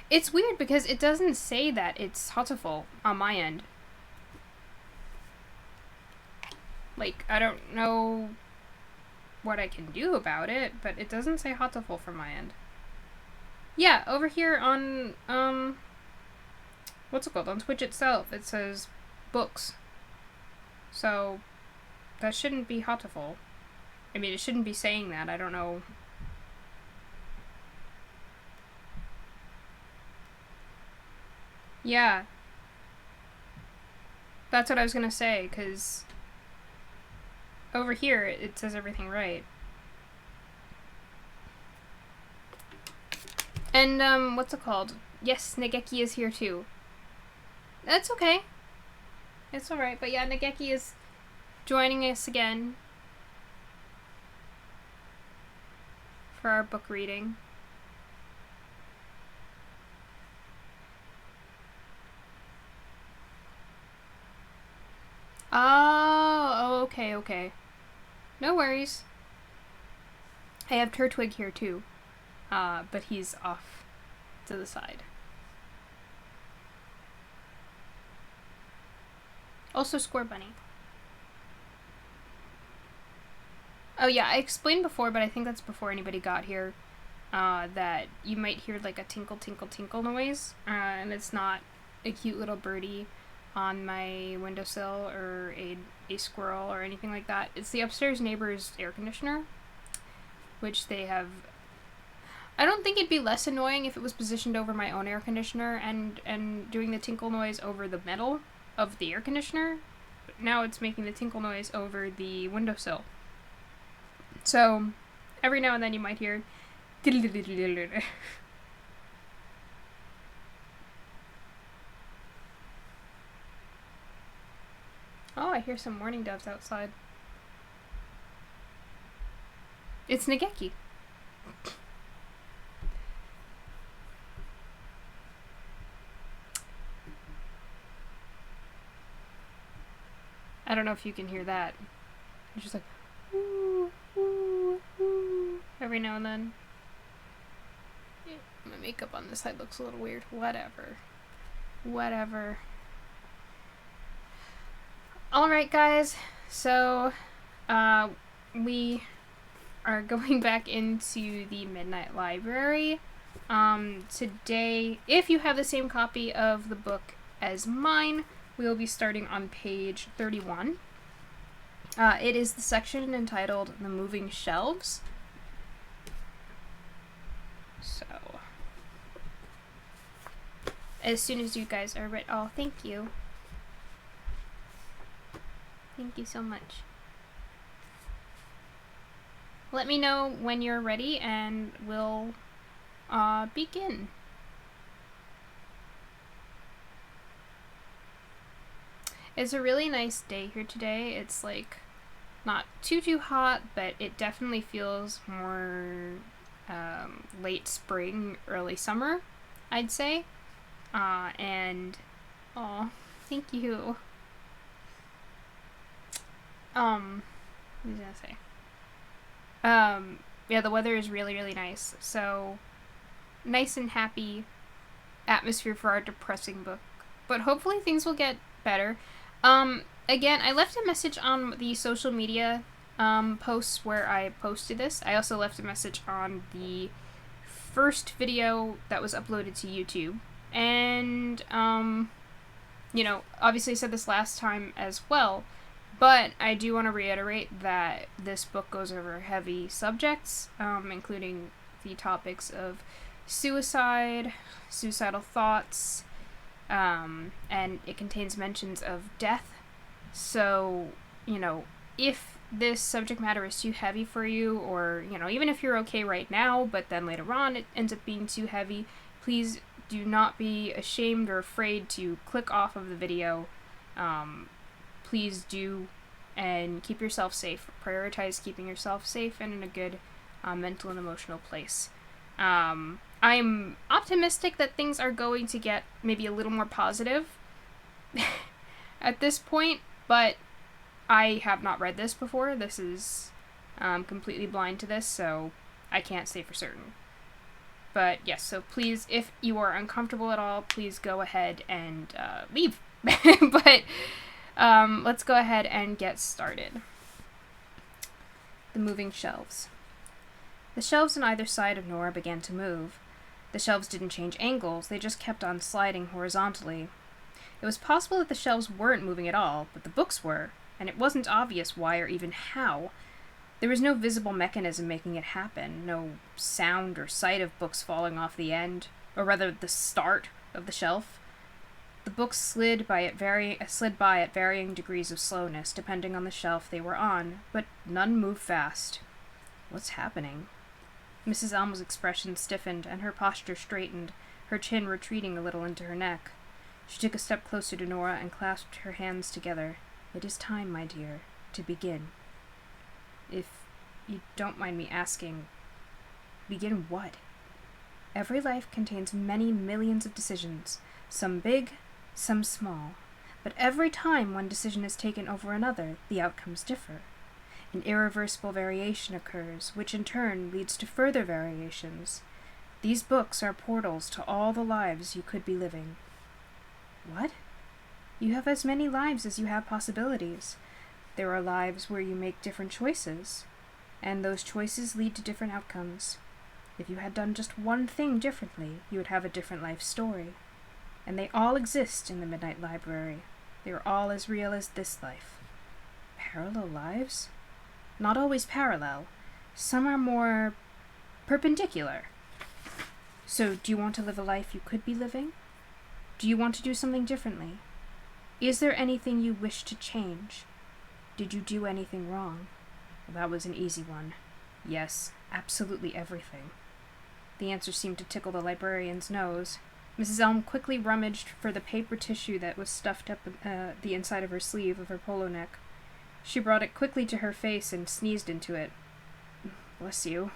It's weird because it doesn't say that it's Hatoful on my end. Like, I don't know what I can do about it, but it doesn't say Hatoful from my end. Yeah, over here on, what's it called? On Twitch itself, it says books. So, that shouldn't be Hatoful. I mean, it shouldn't be saying that. I don't know. Yeah. That's what I was gonna say, because over here it says everything right. And, what's it called? Yes, Nageki is here too. That's okay. It's alright, but yeah, Nageki is joining us again for our book reading. Oh, okay. No worries. I have Turtwig here too, but he's off to the side. Also Square Bunny. Oh yeah, I explained before, but I think that's before anybody got here, that you might hear like a tinkle tinkle tinkle noise, and it's not a cute little birdie on my windowsill or a squirrel or anything like that. It's the upstairs neighbor's air conditioner, which they have. I don't think it'd be less annoying if it was positioned over my own air conditioner and doing the tinkle noise over the metal of the air conditioner. But now it's making the tinkle noise over the windowsill. So, every now and then you might hear. Oh, I hear some mourning doves outside. It's Nageki. I don't know if you can hear that. It's just like, ooh, ooh, ooh, every now and then. Yeah, my makeup on this side looks a little weird. Whatever. Alright, guys. So, we are going back into the Midnight Library. Today, if you have the same copy of the book as mine, we will be starting on page 31. It is the section entitled The Moving Shelves. So, as soon as you guys are ready. Oh, thank you. Thank you so much. Let me know when you're ready and we'll begin. It's a really nice day here today. It's like not too hot, but it definitely feels more late spring, early summer, I'd say. And oh, thank you. What was I gonna say? Yeah, the weather is really nice. So nice and happy atmosphere for our depressing book. But hopefully things will get better. Again, I left a message on the social media posts where I posted this. I also left a message on the first video that was uploaded to YouTube. And, obviously I said this last time as well, but I do want to reiterate that this book goes over heavy subjects, including the topics of suicide, suicidal thoughts, and it contains mentions of death. So, if this subject matter is too heavy for you, or, even if you're okay right now, but then later on it ends up being too heavy, please do not be ashamed or afraid to click off of the video. Please do, and keep yourself safe. Prioritize keeping yourself safe and in a good mental and emotional place. I'm optimistic that things are going to get maybe a little more positive at this point, but I have not read this before. This is completely blind to this, so I can't say for certain. But yes, so please, if you are uncomfortable at all, please go ahead and leave. But let's go ahead and get started. The moving shelves. The shelves on either side of Nora began to move. The shelves didn't change angles, they just kept on sliding horizontally. It was possible that the shelves weren't moving at all, but the books were, and it wasn't obvious why or even how. There was no visible mechanism making it happen, no sound or sight of books falling off the end, or rather the start of the shelf. The books slid by at varying degrees of slowness, depending on the shelf they were on, but none moved fast. What's happening? Mrs. Elm's expression stiffened, and her posture straightened, her chin retreating a little into her neck. She took a step closer to Nora and clasped her hands together. "It is time, my dear, to begin." "If you don't mind me asking, begin what?" "Every life contains many millions of decisions, some big, some small. But every time one decision is taken over another, the outcomes differ. An irreversible variation occurs, which in turn leads to further variations. These books are portals to all the lives you could be living." "What?" "You have as many lives as you have possibilities. There are lives where you make different choices, and those choices lead to different outcomes. If you had done just one thing differently, you would have a different life story. And they all exist in the Midnight Library. They are all as real as this life." "Parallel lives?" "Not always parallel. Some are more perpendicular." "So, do you want to live a life you could be living? Do you want to do something differently? Is there anything you wish to change? Did you do anything wrong?" That was an easy one. Yes, absolutely everything. The answer seemed to tickle the librarian's nose. Mrs. Elm quickly rummaged for the paper tissue that was stuffed up the inside of her sleeve of her polo neck. She brought it quickly to her face and sneezed into it. "Bless you,"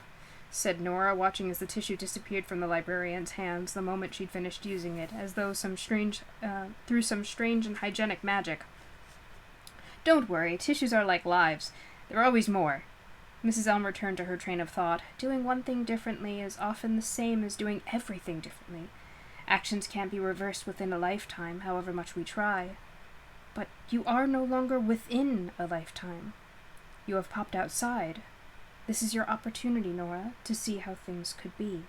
said Nora, watching as the tissue disappeared from the librarian's hands the moment she'd finished using it, as though through some strange and hygienic magic. "Don't worry, tissues are like lives. There are always more." Mrs. Elm returned to her train of thought. "Doing one thing differently is often the same as doing everything differently. Actions can't be reversed within a lifetime, however much we try. But you are no longer within a lifetime. You have popped outside. This is your opportunity, Nora, to see how things could be."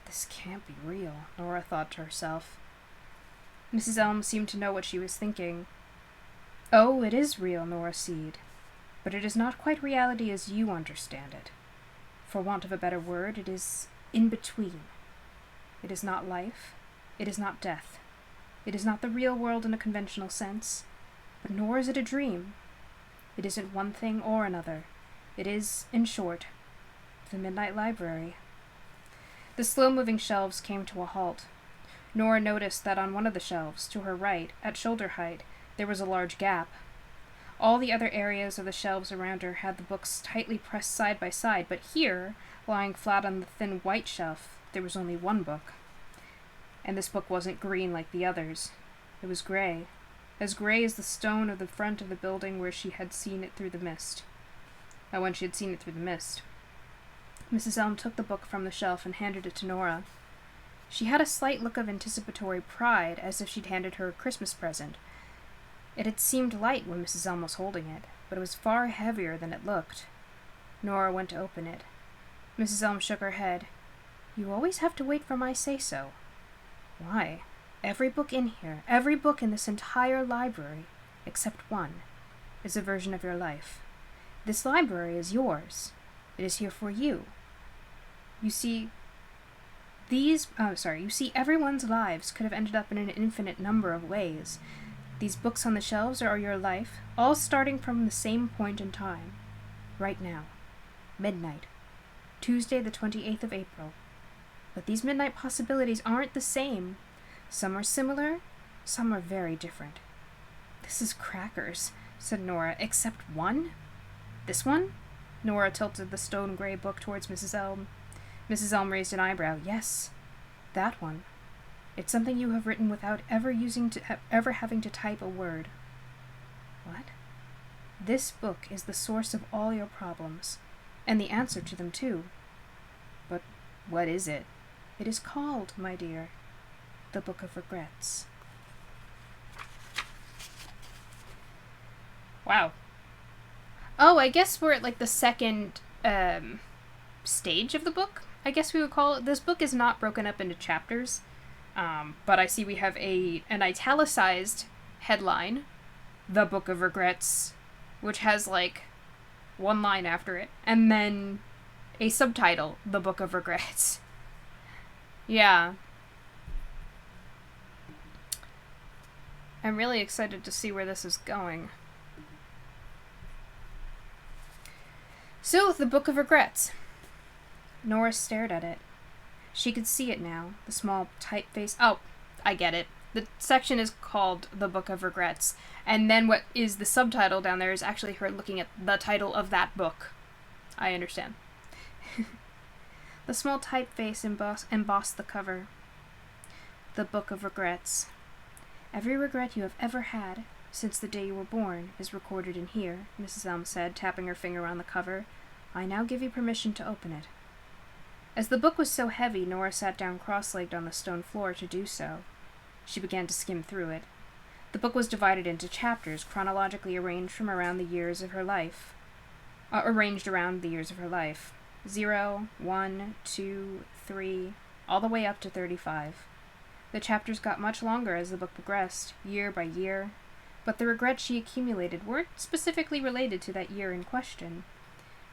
This can't be real, Nora thought to herself. Mrs. Elm seemed to know what she was thinking. "Oh, it is real, Nora Seed, but it is not quite reality as you understand it. For want of a better word, it is in between. It is not life. It is not death. It is not the real world in a conventional sense, but nor is it a dream. It isn't one thing or another. It is, in short, the Midnight Library." The slow-moving shelves came to a halt. Nora noticed that on one of the shelves, to her right, at shoulder height, there was a large gap. All the other areas of the shelves around her had the books tightly pressed side by side, but here, lying flat on the thin white shelf, there was only one book. And this book wasn't green like the others. It was gray as the stone of the front of the building where she had seen it through the mist. When she had seen it through the mist. Mrs. Elm took the book from the shelf and handed it to Nora. She had a slight look of anticipatory pride, as if she'd handed her a Christmas present. It had seemed light when Mrs. Elm was holding it, but it was far heavier than it looked. Nora went to open it. Mrs. Elm shook her head. "You always have to wait for my say-so." "Why? Every book in here, every book in this entire library, except one, is a version of your life. This library is yours. It is here for you. You see, everyone's lives could have ended up in an infinite number of ways. These books on the shelves are your life, all starting from the same point in time. Right now. Midnight. Tuesday the 28th of April. But these midnight possibilities aren't the same. Some are similar, some are very different." "This is crackers," said Nora, "except one? This one?" Nora tilted the stone-gray book towards Mrs. Elm. Mrs. Elm raised an eyebrow. "Yes, that one. It's something you have written without ever having to type a word." "What?" "This book is the source of all your problems, and the answer to them, too." "But What is it? It is called, my dear, the Book of Regrets. Wow. Oh, I guess we're at like the second stage of the book, I guess we would call it. This book is not broken up into chapters, but I see we have an italicized headline, The Book of Regrets, which has like one line after it, and then a subtitle, The Book of Regrets. Yeah. I'm really excited to see where this is going. So, The Book of Regrets. Nora stared at it. She could see it now, the small typeface. Oh, I get it. The section is called The Book of Regrets, and then what is the subtitle down there is actually her looking at the title of that book. I understand. The small typeface embossed the cover. The Book of Regrets. Every regret you have ever had, since the day you were born, is recorded in here, Mrs. Elm said, tapping her finger on the cover. I now give you permission to open it. As the book was so heavy, Nora sat down cross-legged on the stone floor to do so. She began to skim through it. The book was divided into chapters, chronologically arranged around the years of her life. 0, 1, 2, 3, all the way up to 35. The chapters got much longer as the book progressed, year by year, but the regrets she accumulated weren't specifically related to that year in question.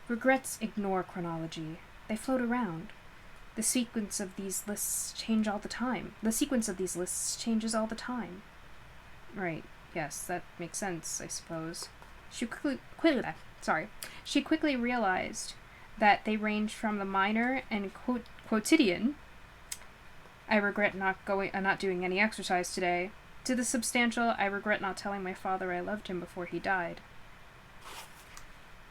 Regrets ignore chronology. They float around. The sequence of these lists changes all the time. Right, yes, that makes sense, I suppose. She quickly realized that they ranged from the minor and quotidian, I regret not doing any exercise today, to the substantial, I regret not telling my father I loved him before he died.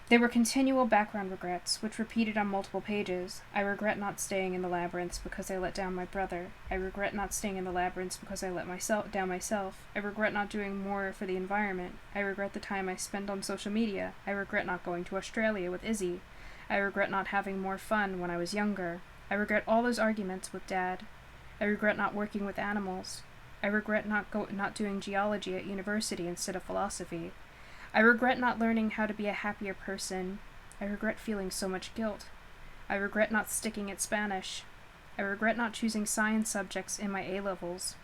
There were continual background regrets, which repeated on multiple pages. I regret not staying in the labyrinths because I let down my brother. I regret not staying in the labyrinths because I let down myself. I regret not doing more for the environment. I regret the time I spent on social media. I regret not going to Australia with Izzy. I regret not having more fun when I was younger. I regret all those arguments with Dad. I regret not working with animals. I regret not doing geology at university instead of philosophy. I regret not learning how to be a happier person. I regret feeling so much guilt. I regret not sticking at Spanish. I regret not choosing science subjects in my A-levels.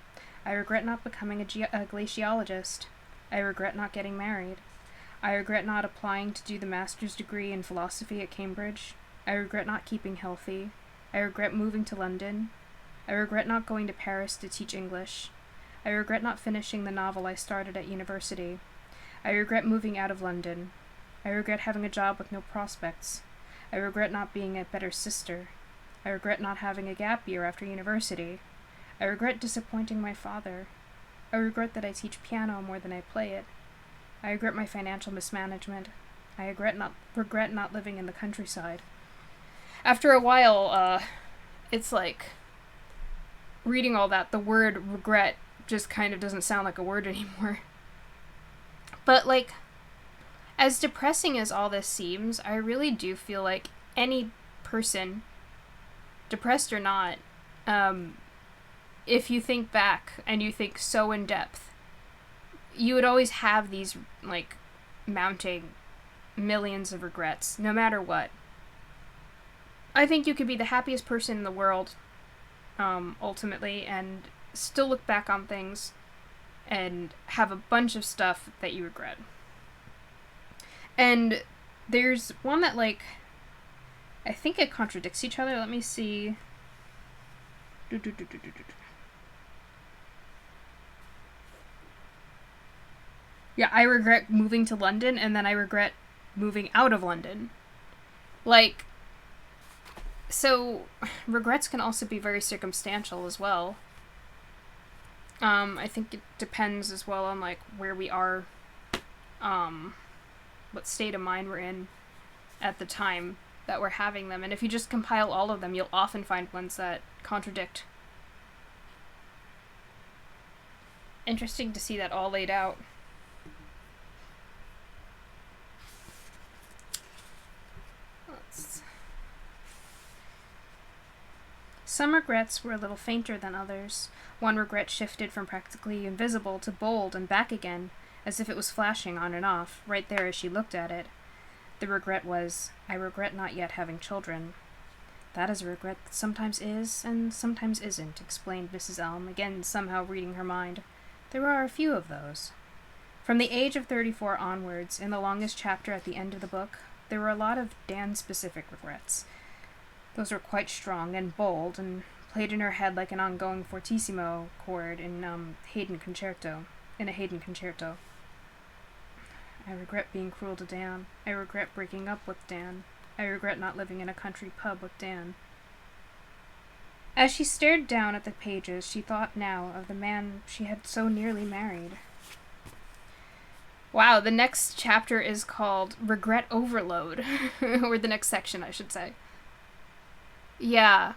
I regret not becoming a glaciologist. I regret not getting married. I regret not applying to do the master's degree in philosophy at Cambridge. I regret not keeping healthy. I regret moving to London. I regret not going to Paris to teach English. I regret not finishing the novel I started at university. I regret moving out of London. I regret having a job with no prospects. I regret not being a better sister. I regret not having a gap year after university. I regret disappointing my father. I regret that I teach piano more than I play it. I regret my financial mismanagement. I regret not living in the countryside. After a while, it's like, reading all that, the word regret just kind of doesn't sound like a word anymore. But, like, as depressing as all this seems, I really do feel like any person, depressed or not, if you think back and you think so in depth, you would always have these, like, mounting millions of regrets, no matter what. I think you could be the happiest person in the world, ultimately, and still look back on things and have a bunch of stuff that you regret. And there's one that, like, I think it contradicts each other. Let me see. Yeah, I regret moving to London, and then I regret moving out of London. Like, so regrets can also be very circumstantial as well. I think it depends as well on, like, where we are, what state of mind we're in at the time that we're having them. And if you just compile all of them, you'll often find ones that contradict. Interesting to see that all laid out. Some regrets were a little fainter than others. One regret shifted from practically invisible to bold and back again, as if it was flashing on and off, right there as she looked at it. The regret was, I regret not yet having children. That is a regret that sometimes is, and sometimes isn't, explained Mrs. Elm, again somehow reading her mind. There are a few of those. From the age of 34 onwards, in the longest chapter at the end of the book, there were a lot of Dan-specific regrets. Those were quite strong and bold, and played in her head like an ongoing fortissimo chord in a Haydn concerto. I regret being cruel to Dan. I regret breaking up with Dan. I regret not living in a country pub with Dan. As she stared down at the pages, she thought now of the man she had so nearly married. Wow, the next chapter is called Regret Overload. Or the next section, I should say. Yeah.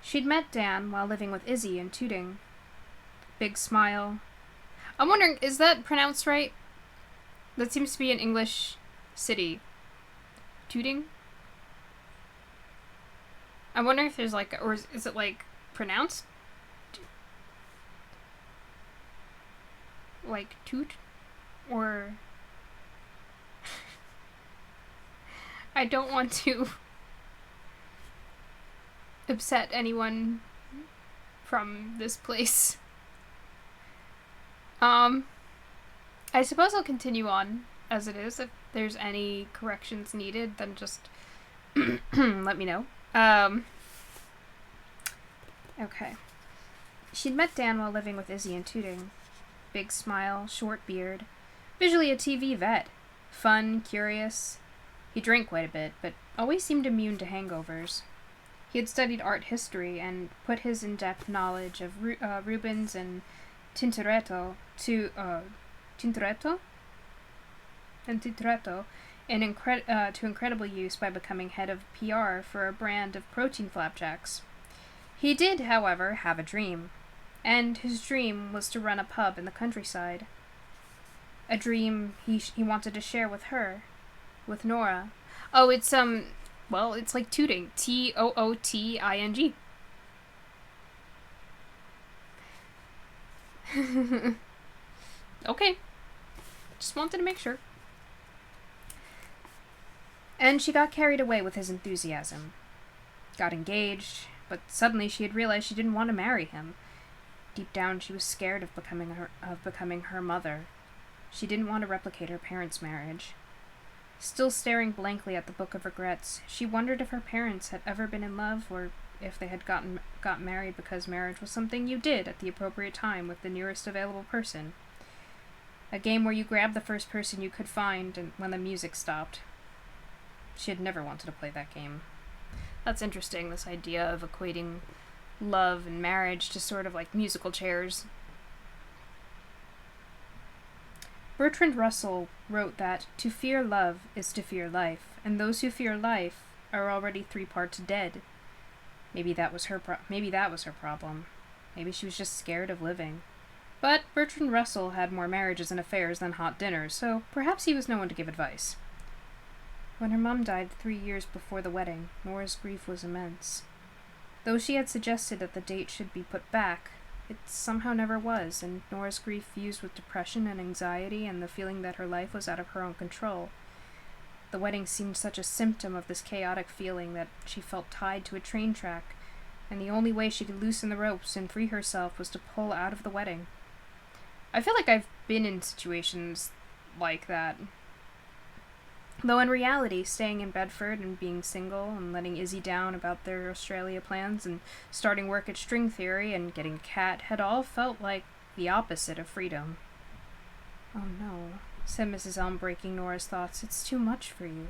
She'd met Dan while living with Izzy in Tooting. Big smile. I'm wondering, is that pronounced right? That seems to be an English city. Tooting? I'm wondering if there's like, or is it like pronounced? Like toot? Or... I don't want to upset anyone from this place. I suppose I'll continue on as it is. If there's any corrections needed, then just let me know. Okay. She'd met Dan while living with Izzy in Tooting. Big smile, short beard. Visually a TV vet. Fun, curious. He drank quite a bit, but always seemed immune to hangovers. He had studied art history and put his in-depth knowledge of Rubens and Tintoretto to incredible use by becoming head of PR for a brand of protein flapjacks. He did, however, have a dream, and his dream was to run a pub in the countryside. A dream he wanted to share with her, with Nora. Oh, it's well, it's like tooting. Tooting. Okay. Just wanted to make sure. And she got carried away with his enthusiasm. Got engaged, but suddenly she had realized she didn't want to marry him. Deep down, she was scared of becoming her mother. She didn't want to replicate her parents' marriage. Still staring blankly at the Book of Regrets, she wondered if her parents had ever been in love, or if they had got married because marriage was something you did at the appropriate time with the nearest available person. A game where you grabbed the first person you could find and when the music stopped. She had never wanted to play that game. That's interesting, this idea of equating love and marriage to sort of like musical chairs. Bertrand Russell wrote that to fear love is to fear life, and those who fear life are already 3 parts dead. Maybe that was her problem. Maybe she was just scared of living. But Bertrand Russell had more marriages and affairs than hot dinners, so perhaps he was no one to give advice. When her mum died 3 years before the wedding, Nora's grief was immense. Though she had suggested that the date should be put back, it somehow never was, and Nora's grief fused with depression and anxiety and the feeling that her life was out of her own control. The wedding seemed such a symptom of this chaotic feeling that she felt tied to a train track, and the only way she could loosen the ropes and free herself was to pull out of the wedding. I feel like I've been in situations like that. Though in reality, staying in Bedford and being single and letting Izzy down about their Australia plans and starting work at String Theory and getting a cat had all felt like the opposite of freedom. "Oh no," said Mrs. Elm, breaking Nora's thoughts. "It's too much for you."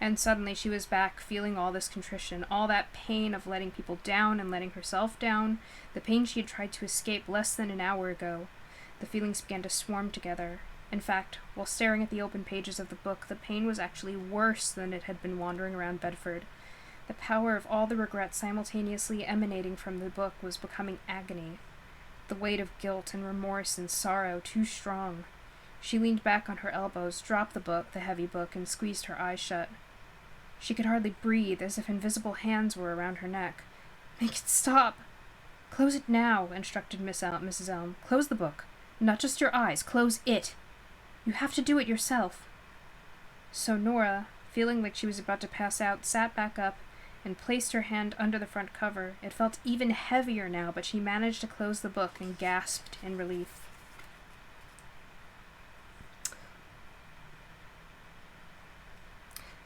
And suddenly she was back, feeling all this contrition, all that pain of letting people down and letting herself down, the pain she had tried to escape less than an hour ago. The feelings began to swarm together. In fact, while staring at the open pages of the book, the pain was actually worse than it had been wandering around Bedford. The power of all the regrets simultaneously emanating from the book was becoming agony. The weight of guilt and remorse and sorrow too strong. She leaned back on her elbows, dropped the heavy book, and squeezed her eyes shut. She could hardly breathe, as if invisible hands were around her neck. "Make it stop!" "Close it now," instructed Mrs. Elm. "Close the book. Not just your eyes. Close it. You have to do it yourself." So Nora, feeling like she was about to pass out, sat back up and placed her hand under the front cover. It felt even heavier now, but she managed to close the book and gasped in relief.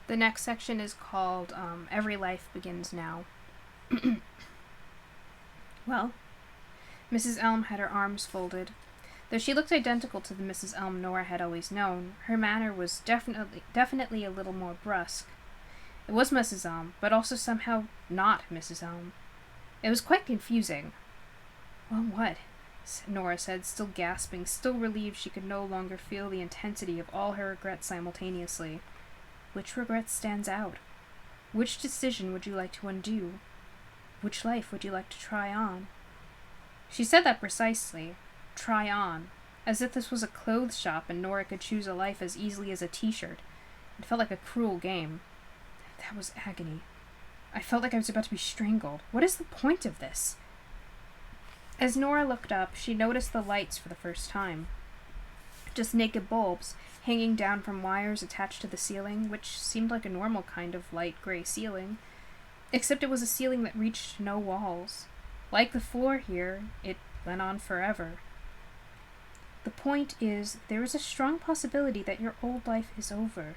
The next section is called Every Life Begins Now. Well, Mrs. Elm had her arms folded. Though she looked identical to the Mrs. Elm Nora had always known, her manner was definitely a little more brusque. It was Mrs. Elm, but also somehow not Mrs. Elm. It was quite confusing. "Well, what?" Nora said, still gasping, still relieved she could no longer feel the intensity of all her regrets simultaneously. "Which regret stands out? Which decision would you like to undo? Which life would you like to try on?" She said that precisely. Try on. As if this was a clothes shop and Nora could choose a life as easily as a t-shirt. It felt like a cruel game. That was agony. I felt like I was about to be strangled. What is the point of this? As Nora looked up, she noticed the lights for the first time. Just naked bulbs, hanging down from wires attached to the ceiling, which seemed like a normal kind of light gray ceiling, except it was a ceiling that reached no walls. Like the floor here, it went on forever. "The point is, there is a strong possibility that your old life is over.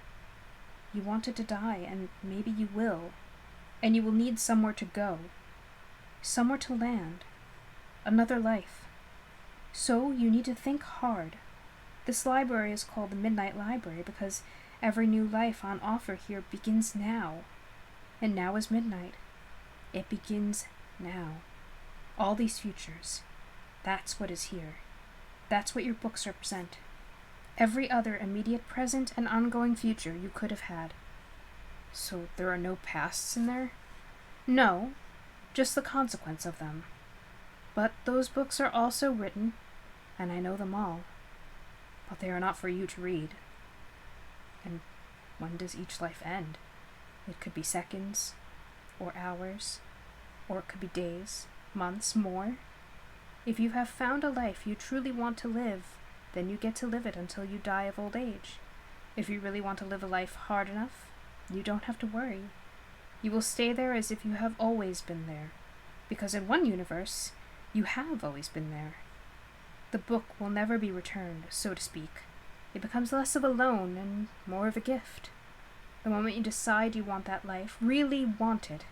You wanted to die, and maybe you will. And you will need somewhere to go. Somewhere to land. Another life. So you need to think hard. This library is called the Midnight Library because every new life on offer here begins now. And now is midnight. It begins now. All these futures. That's what is here. That's what your books represent. Every other immediate present and ongoing future you could have had." "So there are no pasts in there?" "No, just the consequence of them. But those books are also written, and I know them all. But they are not for you to read." "And when does each life end? It could be seconds, or hours, or it could be days, months, more. If you have found a life you truly want to live, then you get to live it until you die of old age. If you really want to live a life hard enough, you don't have to worry. You will stay there as if you have always been there, because in one universe, you have always been there. The book will never be returned, so to speak. It becomes less of a loan and more of a gift. The moment you decide you want that life, really want it,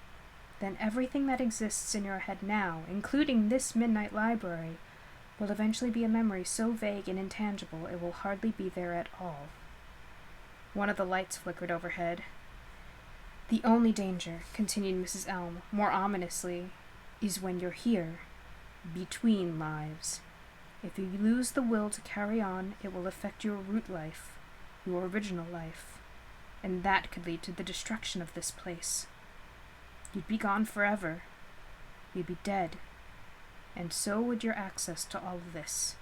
then everything that exists in your head now, including this Midnight Library, will eventually be a memory so vague and intangible it will hardly be there at all." One of the lights flickered overhead. "The only danger," continued Mrs. Elm, more ominously, "is when you're here, between lives. If you lose the will to carry on, it will affect your root life, your original life, and that could lead to the destruction of this place. You'd be gone forever. You'd be dead. And so would your access to all of this."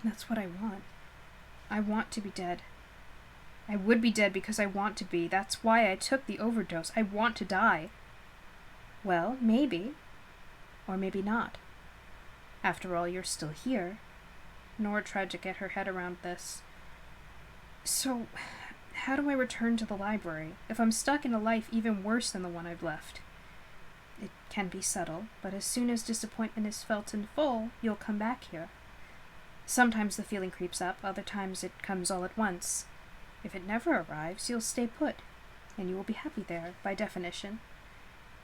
"That's what I want. I want to be dead. I would be dead because I want to be. That's why I took the overdose. I want to die." "Well, maybe. Or maybe not. After all, you're still here." Nora tried to get her head around this. "So, how do I return to the library, if I'm stuck in a life even worse than the one I've left?" "It can be subtle, but as soon as disappointment is felt in full, you'll come back here. Sometimes the feeling creeps up, other times it comes all at once. If it never arrives, you'll stay put, and you will be happy there, by definition.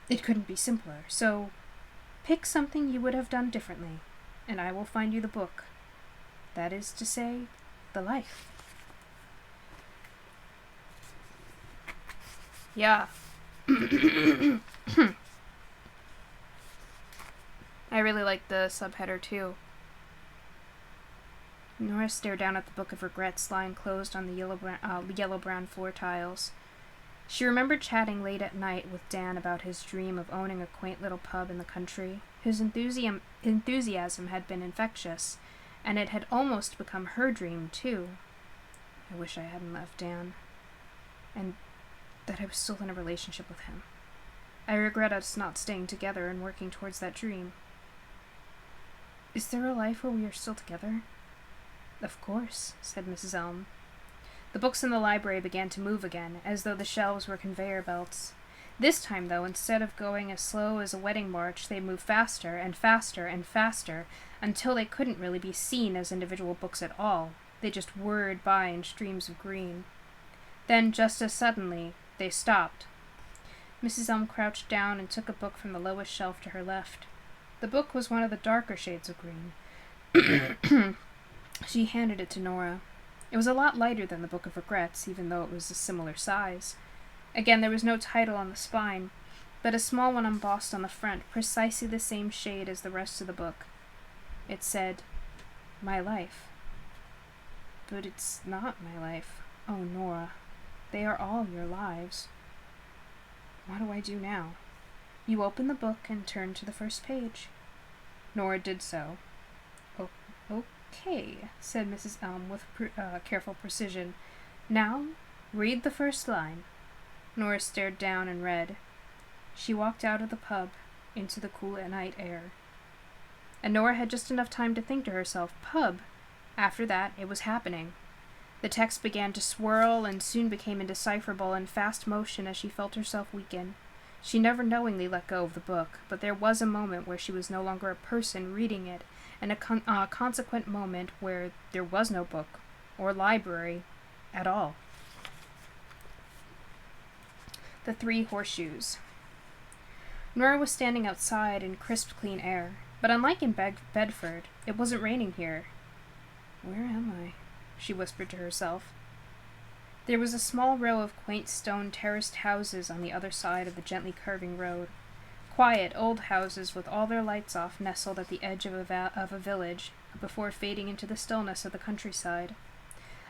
It couldn't be simpler, so pick something you would have done differently, and I will find you the book. That is to say, the life." Yeah. I really like the subheader too. Nora stared down at the book of regrets lying closed on the yellow-brown floor tiles. She remembered chatting late at night with Dan about his dream of owning a quaint little pub in the country. His enthusiasm had been infectious, and it had almost become her dream, too. I wish I hadn't left Dan, and that I was still in a relationship with him. I regret us not staying together and working towards that dream. Is there a life where we are still together? Of course, said Mrs. Elm. The books in the library began to move again, as though the shelves were conveyor belts. This time, though, instead of going as slow as a wedding march, they moved faster and faster and faster, until they couldn't really be seen as individual books at all. They just whirred by in streams of green. Then, just as suddenly, they stopped. Mrs. Elm crouched down and took a book from the lowest shelf to her left. The book was one of the darker shades of green. She handed it to Nora. It was a lot lighter than the Book of Regrets, even though it was a similar size. Again, there was no title on the spine, but a small one embossed on the front, precisely the same shade as the rest of the book. It said, My Life. But it's not my life. Oh, Nora, they are all your lives. What do I do now? You open the book and turn to the first page. Nora did so. Okay, said Mrs. Elm with careful precision. Now, read the first line. Nora stared down and read. She walked out of the pub into the cool night air. And Nora had just enough time to think to herself, pub. After that, it was happening. The text began to swirl and soon became indecipherable in fast motion as she felt herself weaken. She never knowingly let go of the book, but there was a moment where she was no longer a person reading it, and a consequent moment where there was no book or library at all. The Three Horseshoes. Nora was standing outside in crisp, clean air, but unlike in Bedford, it wasn't raining here. Where am I? She whispered to herself. There was a small row of quaint stone terraced houses on the other side of the gently curving road. Quiet, old houses with all their lights off nestled at the edge of a village before fading into the stillness of the countryside.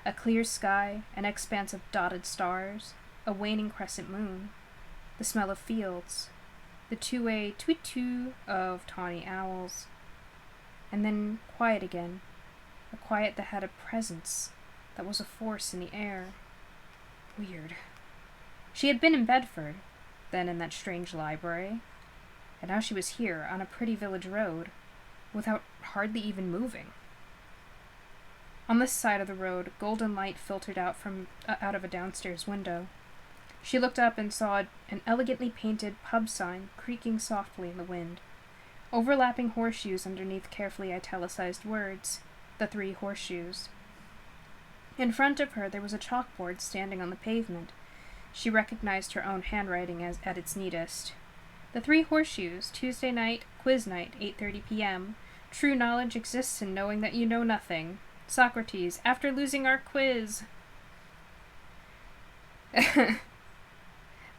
A clear sky, an expanse of dotted stars, a waning crescent moon, the smell of fields, the two-way tweet-too of tawny owls, and then quiet again, a quiet that had a presence, that was a force in the air. Weird. She had been in Bedford, then in that strange library, and now she was here, on a pretty village road, without hardly even moving. On this side of the road, golden light filtered out out of a downstairs window. She looked up and saw an elegantly painted pub sign creaking softly in the wind. Overlapping horseshoes underneath carefully italicized words. The Three Horseshoes. In front of her there was a chalkboard standing on the pavement. She recognized her own handwriting at its neatest. The Three Horseshoes, Tuesday night, quiz night, 8:30 p.m. True knowledge exists in knowing that you know nothing. Socrates, after losing our quiz.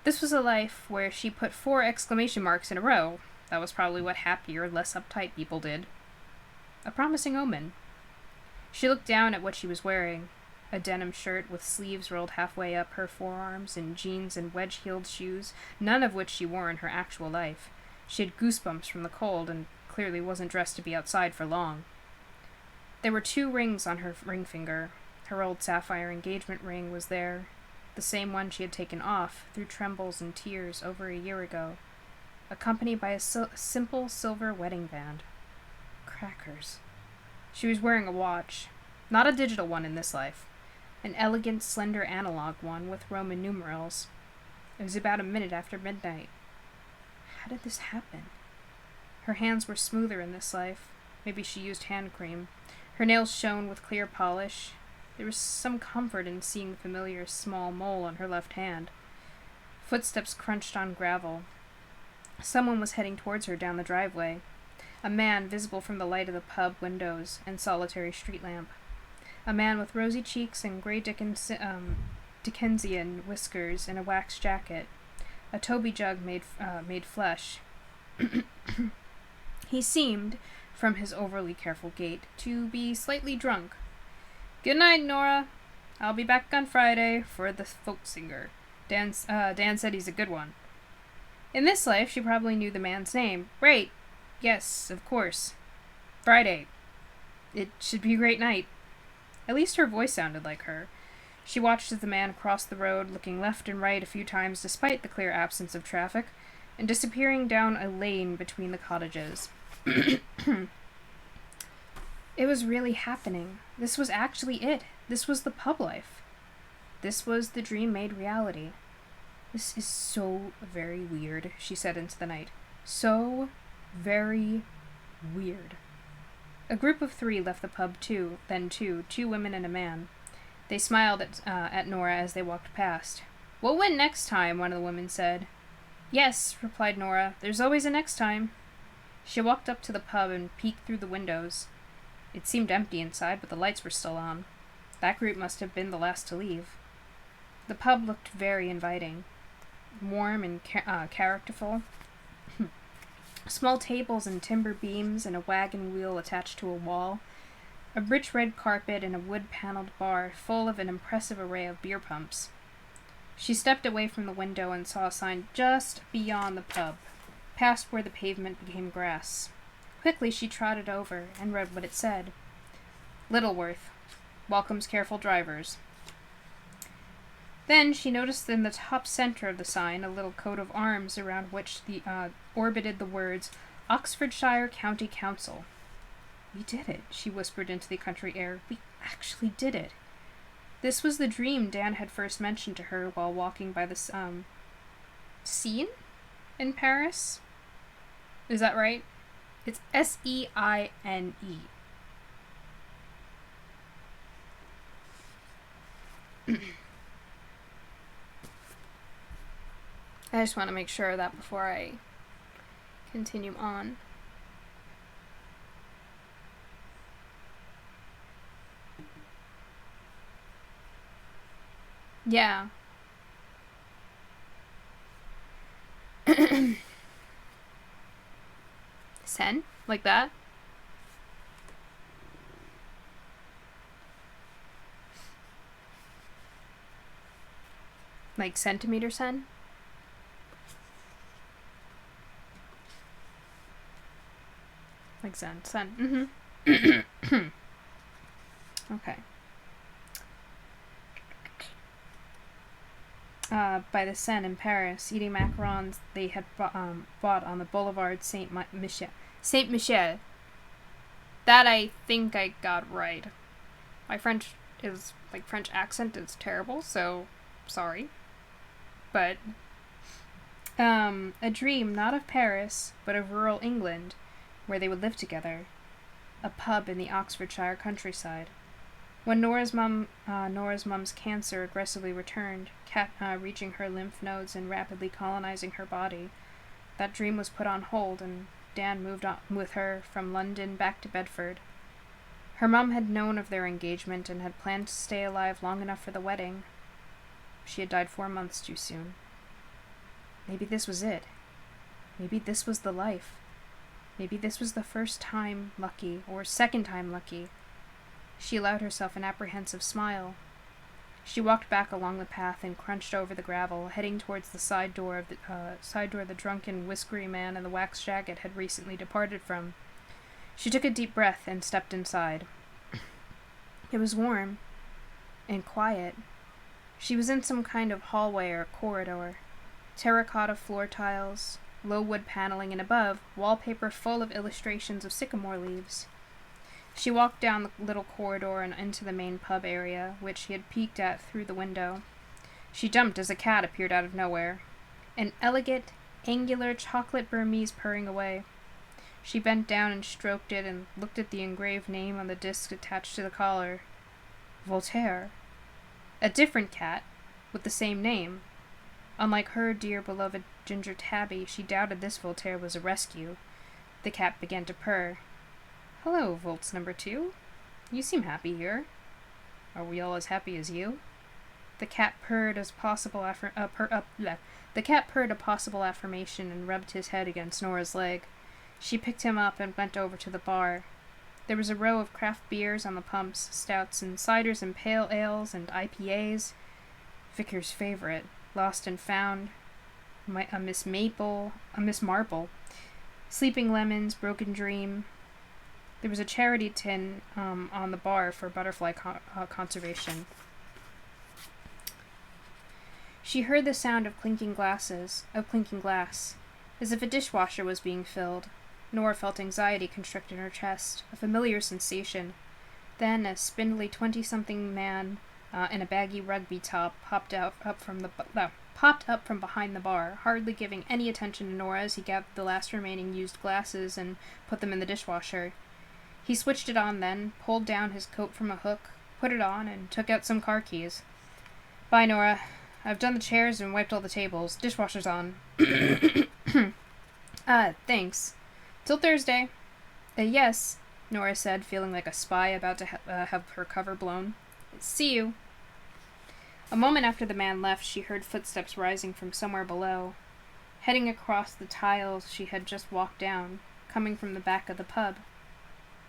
This was a life where she put 4 exclamation marks in a row. That was probably what happier, less uptight people did. A promising omen. She looked down at what she was wearing. A denim shirt with sleeves rolled halfway up her forearms and jeans and wedge-heeled shoes, none of which she wore in her actual life. She had goosebumps from the cold and clearly wasn't dressed to be outside for long. There were 2 rings on her ring finger. Her old sapphire engagement ring was there, the same one she had taken off, through trembles and tears, over a year ago, accompanied by a simple silver wedding band. Crackers. She was wearing a watch. Not a digital one in this life. An elegant, slender analog one with Roman numerals. It was about a minute after midnight. How did this happen? Her hands were smoother in this life. Maybe she used hand cream. Her nails shone with clear polish. There was some comfort in seeing the familiar small mole on her left hand. Footsteps crunched on gravel. Someone was heading towards her down the driveway. A man visible from the light of the pub windows and solitary street lamp. A man with rosy cheeks and gray Dickensian whiskers and a wax jacket. A Toby jug made flesh. He seemed, from his overly careful gait, to be slightly drunk. "Good night, Nora. I'll be back on Friday for the folk singer. Dan said he's a good one." In this life, she probably knew the man's name. Right. Yes, of course. Friday. It should be a great night. At least her voice sounded like her. She watched as the man crossed the road, looking left and right a few times despite the clear absence of traffic, and disappearing down a lane between the cottages. It was really happening. This was actually it. This was the pub life. This was the dream made reality. This is so very weird, she said into the night. So very weird. A group of 3 left the pub too, then 2 women and a man. They smiled at Nora as they walked past. "We'll win next time," one of the women said. "Yes," replied Nora. "There's always a next time." She walked up to the pub and peeked through the windows. It seemed empty inside, but the lights were still on. That group must have been the last to leave. The pub looked very inviting, warm and characterful. Small tables and timber beams and a wagon wheel attached to a wall, a rich red carpet and a wood-paneled bar full of an impressive array of beer pumps. She stepped away from the window and saw a sign just beyond the pub, past where the pavement became grass. Quickly she trotted over and read what it said. "Littleworth. Welcomes careful drivers." Then she noticed in the top center of the sign a little coat of arms around which orbited the words Oxfordshire County Council. "We did it," she whispered into the country air. "We actually did it." This was the dream Dan had first mentioned to her while walking by the Seine in Paris. Is that right? It's Seine. I just want to make sure of that before I continue on. Yeah. Sen? Like that? Like centimeter sen? Like sen. Sen. Mm-hmm. Okay. By the Seine in Paris, eating macarons they had bought on the Boulevard Saint-Michel. Saint-Michel. That I think I got right. My French accent is terrible, so sorry. But, a dream not of Paris, but of rural England, where they would live together. A pub in the Oxfordshire countryside. When Nora's mom's cancer aggressively returned, reaching her lymph nodes and rapidly colonizing her body, that dream was put on hold, and Dan moved on with her from London back to Bedford. Her mom had known of their engagement and had planned to stay alive long enough for the wedding. She had died 4 months too soon. Maybe this was it. Maybe this was the life. Maybe this was the first time lucky, or second time lucky. She allowed herself an apprehensive smile. She walked back along the path and crunched over the gravel, heading towards the side door the drunken, whiskery man in the wax jacket had recently departed from. She took a deep breath and stepped inside. It was warm and quiet. She was in some kind of hallway or corridor. Terracotta floor tiles, low wood paneling, and above, wallpaper full of illustrations of sycamore leaves. She walked down the little corridor and into the main pub area, which she had peeked at through the window. She jumped as a cat appeared out of nowhere. An elegant, angular chocolate Burmese purring away. She bent down and stroked it and looked at the engraved name on the disc attached to the collar. Voltaire. A different cat, with the same name. Unlike her dear beloved Ginger Tabby, she doubted this Voltaire was a rescue. The cat began to purr. "Hello, Volts number 2. You seem happy here. Are we all as happy as you?" The cat purred a possible affirmation and rubbed his head against Nora's leg. She picked him up and went over to the bar. There was a row of craft beers on the pumps, stouts and ciders and pale ales and IPAs. Vicar's favorite, Lost and Found, a Miss Marple, Sleeping Lemons, Broken Dream. There was a charity tin on the bar for butterfly conservation. She heard the sound of clinking glass, as if a dishwasher was being filled. Nora felt anxiety constrict in her chest, a familiar sensation. Then a spindly 20-something man in a baggy rugby top popped up from behind the bar, hardly giving any attention to Nora as he gathered the last remaining used glasses and put them in the dishwasher. He switched it on then, pulled down his coat from a hook, put it on, and took out some car keys. "Bye, Nora. I've done the chairs and wiped all the tables. Dishwasher's on." Thanks. Till Thursday." Yes," Nora said, feeling like a spy about to have her cover blown. "See you." A moment after the man left, she heard footsteps rising from somewhere below, heading across the tiles she had just walked down, coming from the back of the pub.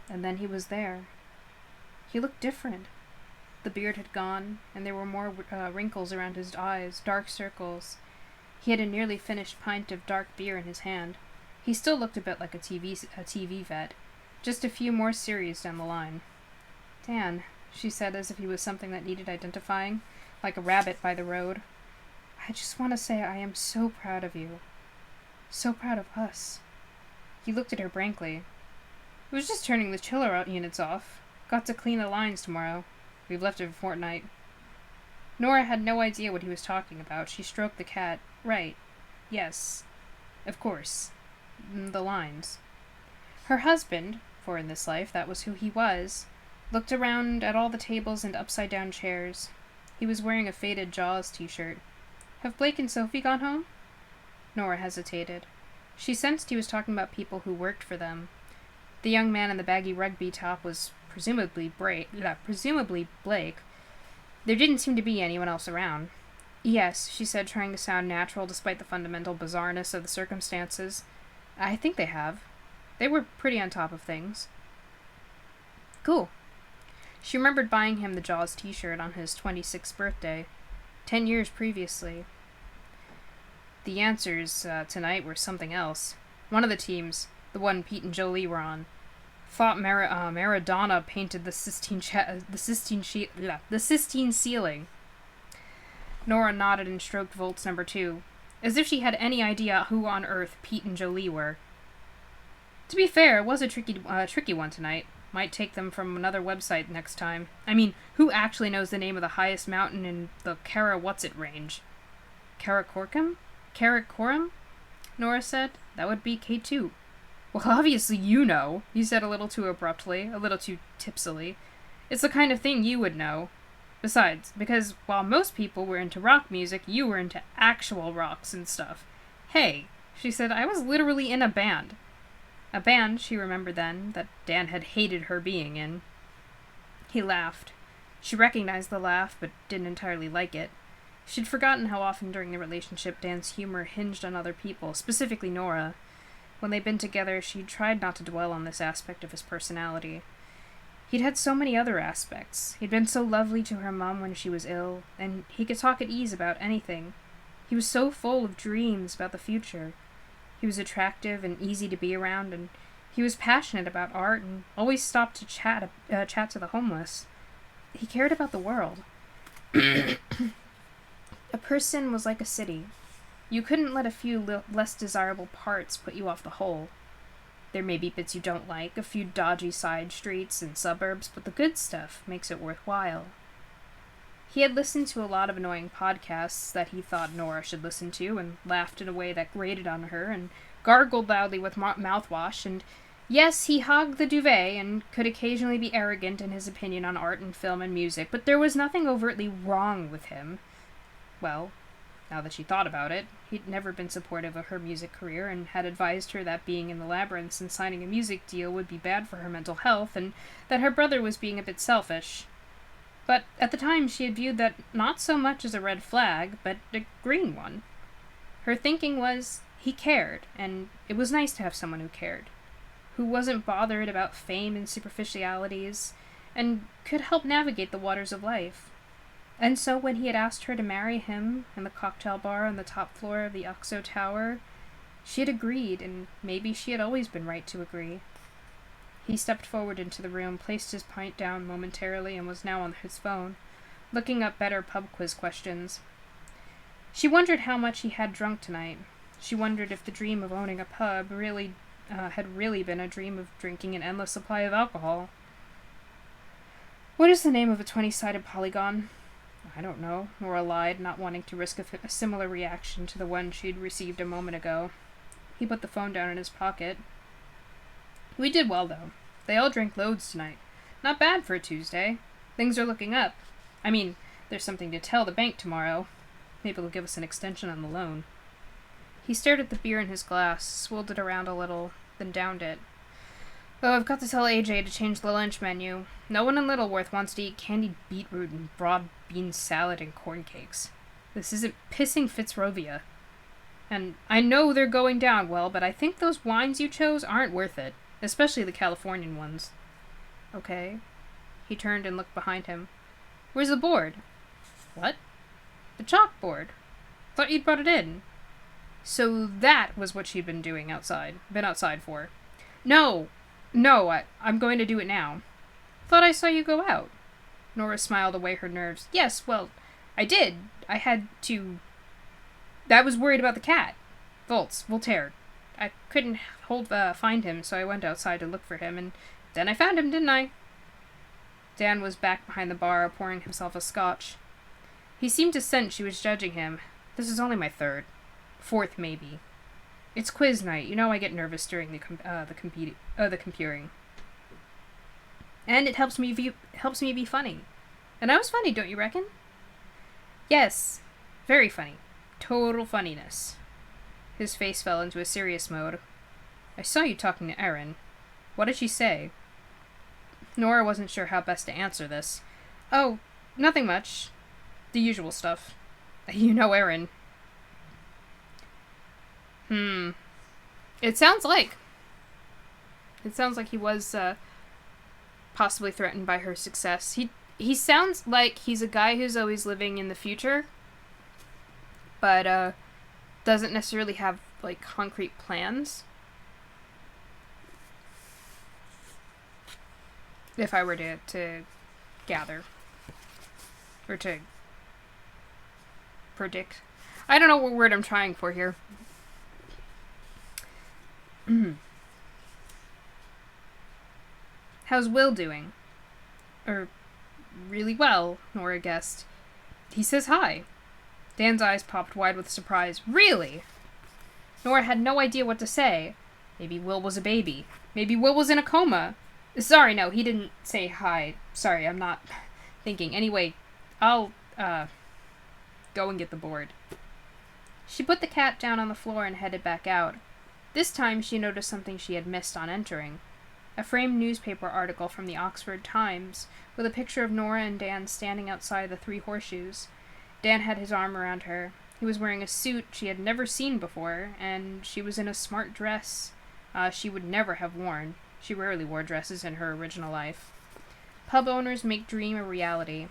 And then he was there. He looked different. The beard had gone, and there were more wrinkles around his eyes, dark circles. He had a nearly finished pint of dark beer in his hand. He still looked a bit like a TV vet, just a few more series down the line. "Dan," she said, as if he was something that needed identifying, like a rabbit by the road. "I just want to say I am so proud of you. So proud of us." He looked at her blankly. "It was just turning the chiller units off. Got to clean the lines tomorrow. We've left it for a fortnight." Nora had no idea what he was talking about. She stroked the cat. "Right. Yes. Of course. The lines." Her husband, for in this life that was who he was, looked around at all the tables and upside-down chairs. He was wearing a faded Jaws t-shirt. "Have Blake and Sophie gone home?" Nora hesitated. She sensed he was talking about people who worked for them. The young man in the baggy rugby top was presumably Blake. There didn't seem to be anyone else around. "Yes," she said, trying to sound natural despite the fundamental bizarreness of the circumstances. "I think they have. They were pretty on top of things." "Cool." She remembered buying him the Jaws t-shirt on his 26th birthday, 10 years previously. The answers tonight were something else. One of the teams, the one Pete and Jolie were on, thought Maradona painted the Sistine ceiling. Nora nodded and stroked Volts number 2, as if she had any idea who on earth Pete and Jolie were. "To be fair, it was a tricky one tonight. Might take them from another website next time. I mean, who actually knows the name of the highest mountain in the Kara-what's-it range?" "Karakoram?" Nora said. "That would be K2. "Well, obviously you know," he said a little too abruptly, a little too tipsily. "It's the kind of thing you would know. Besides, because while most people were into rock music, you were into actual rocks and stuff. Hey," she said, "I was literally in a band." A band, she remembered then, that Dan had hated her being in. He laughed. She recognized the laugh, but didn't entirely like it. She'd forgotten how often during the relationship Dan's humor hinged on other people, specifically Nora. When they'd been together, she'd tried not to dwell on this aspect of his personality. He'd had so many other aspects. He'd been so lovely to her mom when she was ill, and he could talk at ease about anything. He was so full of dreams about the future. He was attractive and easy to be around, and he was passionate about art and always stopped to chat to the homeless. He cared about the world. A person was like a city. You couldn't let a few less desirable parts put you off the whole. There may be bits you don't like, a few dodgy side streets and suburbs, but the good stuff makes it worthwhile. He had listened to a lot of annoying podcasts that he thought Nora should listen to, and laughed in a way that grated on her, and gargled loudly with mouthwash, and yes, he hogged the duvet, and could occasionally be arrogant in his opinion on art and film and music, but there was nothing overtly wrong with him. Well, now that she thought about it, he'd never been supportive of her music career, and had advised her that being in the labyrinths and signing a music deal would be bad for her mental health, and that her brother was being a bit selfish. But at the time she had viewed that not so much as a red flag, but a green one. Her thinking was, he cared, and it was nice to have someone who cared, who wasn't bothered about fame and superficialities, and could help navigate the waters of life. And so when he had asked her to marry him in the cocktail bar on the top floor of the Oxo Tower, she had agreed, and maybe she had always been right to agree. He stepped forward into the room, placed his pint down momentarily, and was now on his phone, looking up better pub quiz questions. She wondered how much he had drunk tonight. She wondered if the dream of owning a pub had really been a dream of drinking an endless supply of alcohol. What is the name of a 20-sided polygon? I don't know, Nora lied, not wanting to risk a similar reaction to the one she'd received a moment ago. He put the phone down in his pocket. We did well, though. They all drank loads tonight. Not bad for a Tuesday. Things are looking up. I mean, there's something to tell the bank tomorrow. Maybe they'll give us an extension on the loan. He stared at the beer in his glass, swirled it around a little, then downed it. Oh, I've got to tell AJ to change the lunch menu. No one in Littleworth wants to eat candied beetroot and broad bean salad and corn cakes. This isn't pissing Fitzrovia. And I know they're going down well, but I think those wines you chose aren't worth it. Especially the Californian ones. Okay. He turned and looked behind him. Where's the board? What? The chalkboard. Thought you'd brought it in. So that was what she'd been doing outside. Been outside for. No, I'm going to do it now. Thought I saw you go out. Nora smiled away her nerves. Yes, well, I did. I had to... I was worried about the cat. Voltaire. I couldn't find him, so I went outside to look for him, and then I found him, didn't I? Dan was back behind the bar, pouring himself a scotch. He seemed to sense she was judging him. This is only my third. Fourth, maybe. It's quiz night. You know I get nervous during the computing. And it helps me be funny. And I was funny, don't you reckon? Yes. Very funny. Total funniness. His face fell into a serious mode. I saw you talking to Erin. What did she say? Nora wasn't sure how best to answer this. Oh, nothing much. The usual stuff. You know Erin. It sounds like he was possibly threatened by her success. He sounds like he's a guy who's always living in the future, but doesn't necessarily have like concrete plans. If I were to gather or to predict. I don't know what word I'm trying for here. How's Will doing? Really well, Nora guessed. He says hi. Dan's eyes popped wide with surprise. Really? Nora had no idea what to say. Maybe Will was a baby. Maybe Will was in a coma. Sorry, no, he didn't say hi. Sorry, I'm not thinking. Anyway, I'll, go and get the board. She put the cat down on the floor and headed back out. This time she noticed something she had missed on entering. A framed newspaper article from the Oxford Times, with a picture of Nora and Dan standing outside the Three Horseshoes. Dan had his arm around her. He was wearing a suit she had never seen before, and she was in a smart dress she would never have worn. She rarely wore dresses in her original life. Pub owners make dream a reality.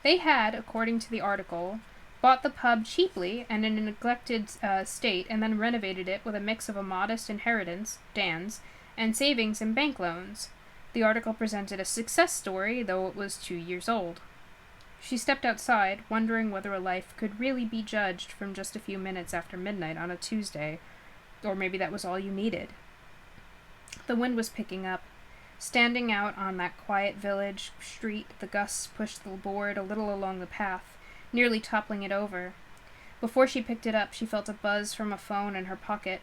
They had, according to the article, bought the pub cheaply and in a neglected state, and then renovated it with a mix of a modest inheritance, Dan's, and savings and bank loans. The article presented a success story, though it was 2 years old. She stepped outside, wondering whether a life could really be judged from just a few minutes after midnight on a Tuesday, or maybe that was all you needed. The wind was picking up. Standing out on that quiet village street, the gusts pushed the board a little along the path, nearly toppling it over. Before she picked it up, she felt a buzz from a phone in her pocket.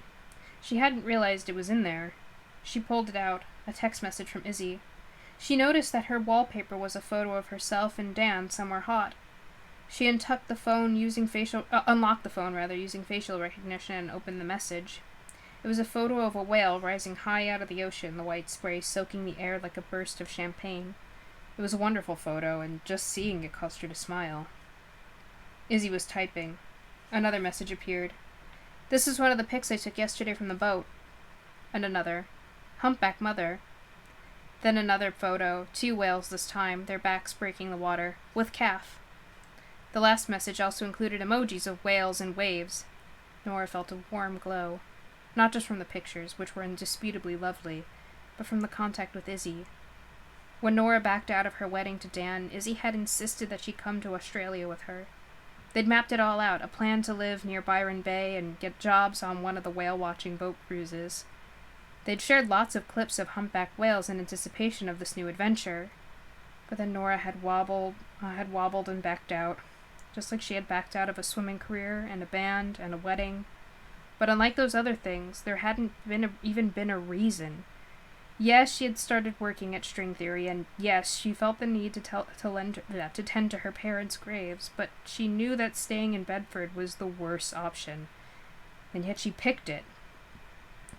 She hadn't realized it was in there. She pulled it out, a text message from Izzy. She noticed that her wallpaper was a photo of herself and Dan somewhere hot. She unlocked the phone using facial recognition and opened the message. It was a photo of a whale rising high out of the ocean, the white spray soaking the air like a burst of champagne. It was a wonderful photo, and just seeing it caused her to smile. Izzy was typing. Another message appeared. This is one of the pics I took yesterday from the boat. And another. Humpback mother. Then another photo, 2 whales this time, their backs breaking the water, with calf. The last message also included emojis of whales and waves. Nora felt a warm glow. Not just from the pictures, which were indisputably lovely, but from the contact with Izzy. When Nora backed out of her wedding to Dan, Izzy had insisted that she come to Australia with her. They'd mapped it all out, a plan to live near Byron Bay and get jobs on one of the whale-watching boat cruises. They'd shared lots of clips of humpback whales in anticipation of this new adventure. But then Nora had wobbled and backed out, just like she had backed out of a swimming career and a band and a wedding. But unlike those other things, there hadn't even been a reason. Yes, she had started working at string theory, and yes, she felt the need to tend to her parents' graves, but she knew that staying in Bedford was the worst option. And yet she picked it,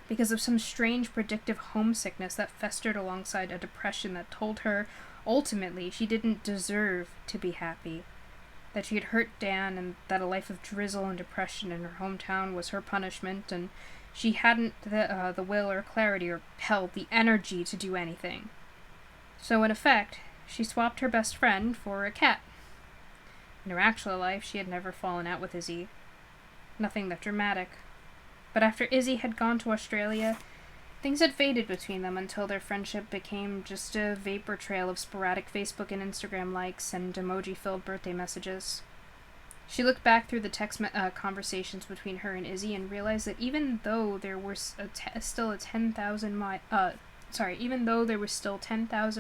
because of some strange predictive homesickness that festered alongside a depression that told her, ultimately, she didn't deserve to be happy. That she had hurt Dan, and that a life of drizzle and depression in her hometown was her punishment, and she hadn't the will or clarity or, hell, the energy to do anything. So, in effect, she swapped her best friend for a cat. In her actual life, she had never fallen out with Izzy. Nothing that dramatic. But after Izzy had gone to Australia, things had faded between them until their friendship became just a vapor trail of sporadic Facebook and Instagram likes and emoji-filled birthday messages. She looked back through the text conversations between her and Izzy and realized that even though there was still 10,000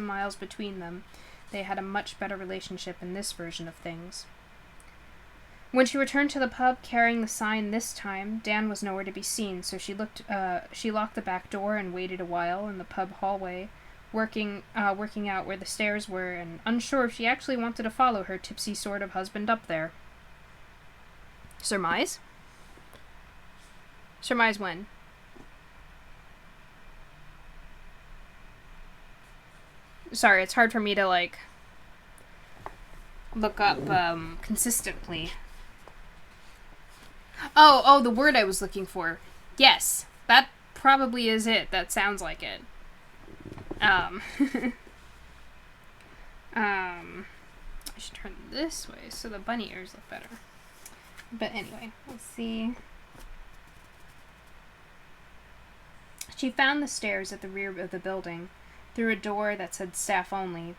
miles between them, they had a much better relationship in this version of things. When she returned to the pub carrying the sign this time, Dan was nowhere to be seen, so she locked the back door and waited a while in the pub hallway, working out where the stairs were, and unsure if she actually wanted to follow her tipsy sort of husband up there. Surmise? Surmise when? Sorry, it's hard for me to, look up, consistently. Oh, the word I was looking for. Yes, that probably is it. That sounds like it. I should turn this way so the bunny ears look better. But anyway, let's see. She found the stairs at the rear of the building, through a door that said staff only,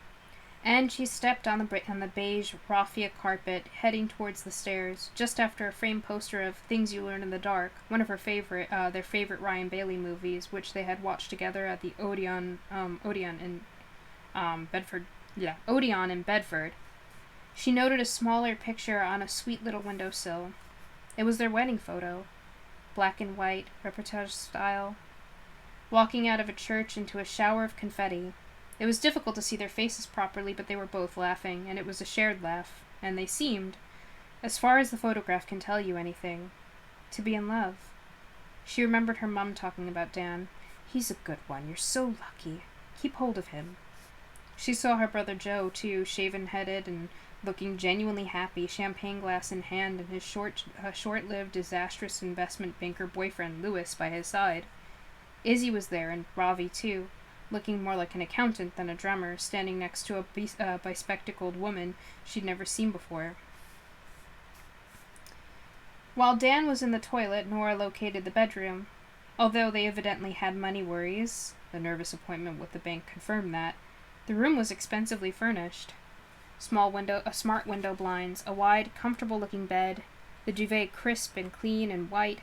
and she stepped on the beige raffia carpet, heading towards the stairs, just after a framed poster of Things You Learn in the Dark, one of their favorite Ryan Bailey movies, which they had watched together at the Odeon in Bedford. She noted a smaller picture on a sweet little windowsill. It was their wedding photo, black and white, reportage style, walking out of a church into a shower of confetti. It was difficult to see their faces properly, but they were both laughing, and it was a shared laugh, and they seemed, as far as the photograph can tell you anything, to be in love. She remembered her mum talking about Dan. "He's a good one. You're so lucky. Keep hold of him." She saw her brother Joe, too, shaven-headed and looking genuinely happy, champagne glass in hand, and his short-lived, disastrous investment banker boyfriend, Louis, by his side. Izzy was there, and Ravi, too, looking more like an accountant than a drummer, standing next to a bespectacled woman she'd never seen before. While Dan was in the toilet, Nora located the bedroom. Although they evidently had money worries, the nervous appointment with the bank confirmed that, the room was expensively furnished. Smart window blinds, a wide, comfortable-looking bed, the duvet crisp and clean and white.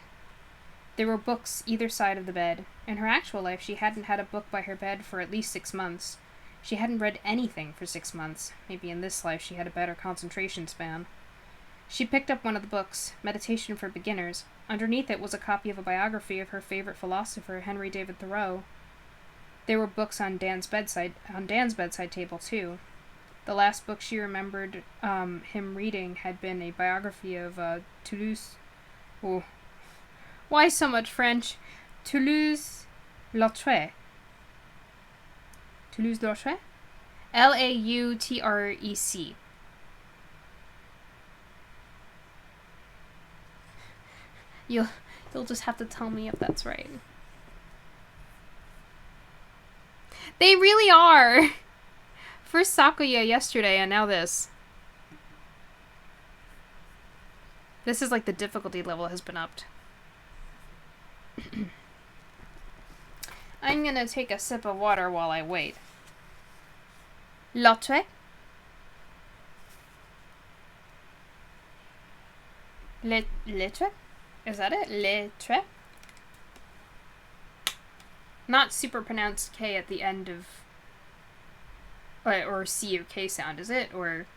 There were books either side of the bed. In her actual life, she hadn't had a book by her bed for at least 6 months. She hadn't read anything for 6 months. Maybe in this life she had a better concentration span. She picked up one of the books, Meditation for Beginners. Underneath it was a copy of a biography of her favorite philosopher, Henry David Thoreau. There were books on Dan's bedside table, too. The last book she remembered him reading had been a biography of Toulouse. Oh, why so much French? Toulouse-Lautrec. Toulouse-Lautrec? Lautrec. You'll just have to tell me if that's right. They really are! First Sakuya yesterday, and now this. This is like the difficulty level has been upped. I'm gonna take a sip of water while I wait. L'autre? Lettre? Is that it? Lettre? Not super pronounced K at the end of... Or C or K sound, is it? Or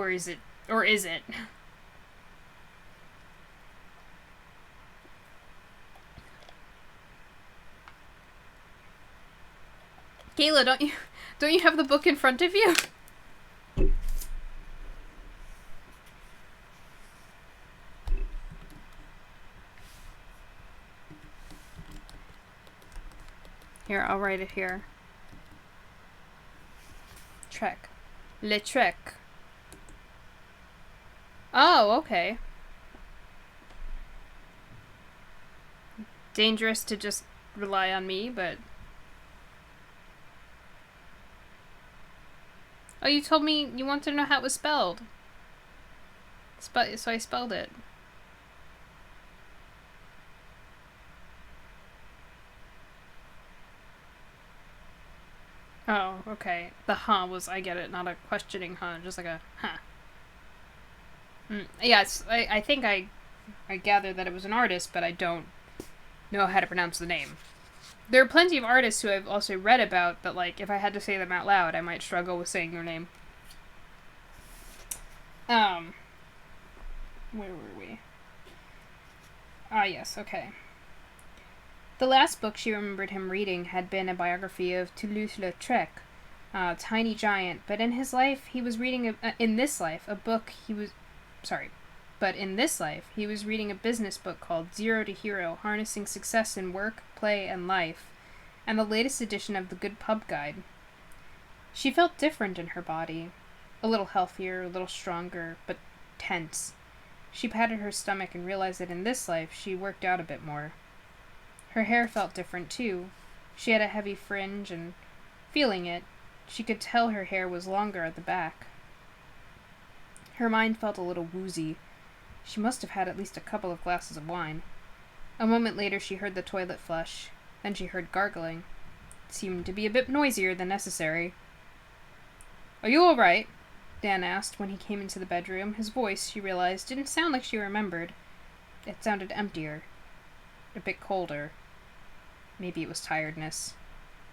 is it? Or is it? Kayla, don't you have the book in front of you? Here, I'll write it here. Trek. Le Trek. Oh, okay. Dangerous to just rely on me, but... Oh, you told me you wanted to know how it was spelled. So I spelled it. Oh, okay. The huh was, I get it, not a questioning huh, just like a huh. Yes, I think I gathered that it was an artist, but I don't know how to pronounce the name. There are plenty of artists who I've also read about, but like, if I had to say them out loud, I might struggle with saying their name. Where were we? Ah, yes, okay. The last book she remembered him reading had been a biography of Toulouse-Lautrec, a tiny giant, but in this life, he was reading a business book called Zero to Hero, Harnessing Success in Work, Play, and Life, and the latest edition of the Good Pub Guide. She felt different in her body, a little healthier, a little stronger, but tense. She patted her stomach and realized that in this life, she worked out a bit more. Her hair felt different, too. She had a heavy fringe, and, feeling it, she could tell her hair was longer at the back. Her mind felt a little woozy. She must have had at least a couple of glasses of wine. A moment later she heard the toilet flush. Then she heard gargling. It seemed to be a bit noisier than necessary. "Are you all right?" Dan asked when he came into the bedroom. His voice, she realized, didn't sound like she remembered. It sounded emptier. A bit colder. Maybe it was tiredness.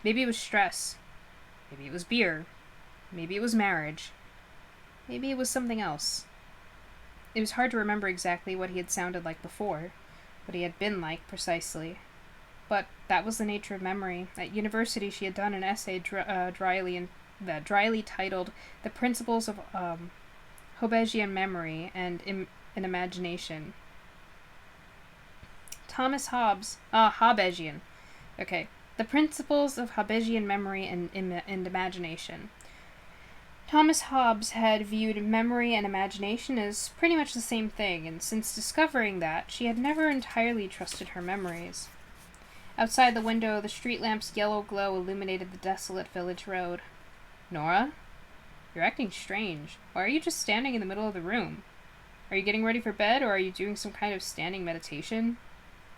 Maybe it was stress. Maybe it was beer. Maybe it was marriage. Maybe it was something else. It was hard to remember exactly what he had sounded like before, what he had been like precisely. But that was the nature of memory. At university she had done an essay dryly titled The Principles of Hobbesian Memory and Imagination. Thomas Hobbes, Hobbesian. Okay. The Principles of Hobbesian Memory and Imagination. Thomas Hobbes had viewed memory and imagination as pretty much the same thing, and since discovering that, she had never entirely trusted her memories. Outside the window, the street lamp's yellow glow illuminated the desolate village road. "Nora? You're acting strange. Why are you just standing in the middle of the room? Are you getting ready for bed, or are you doing some kind of standing meditation?"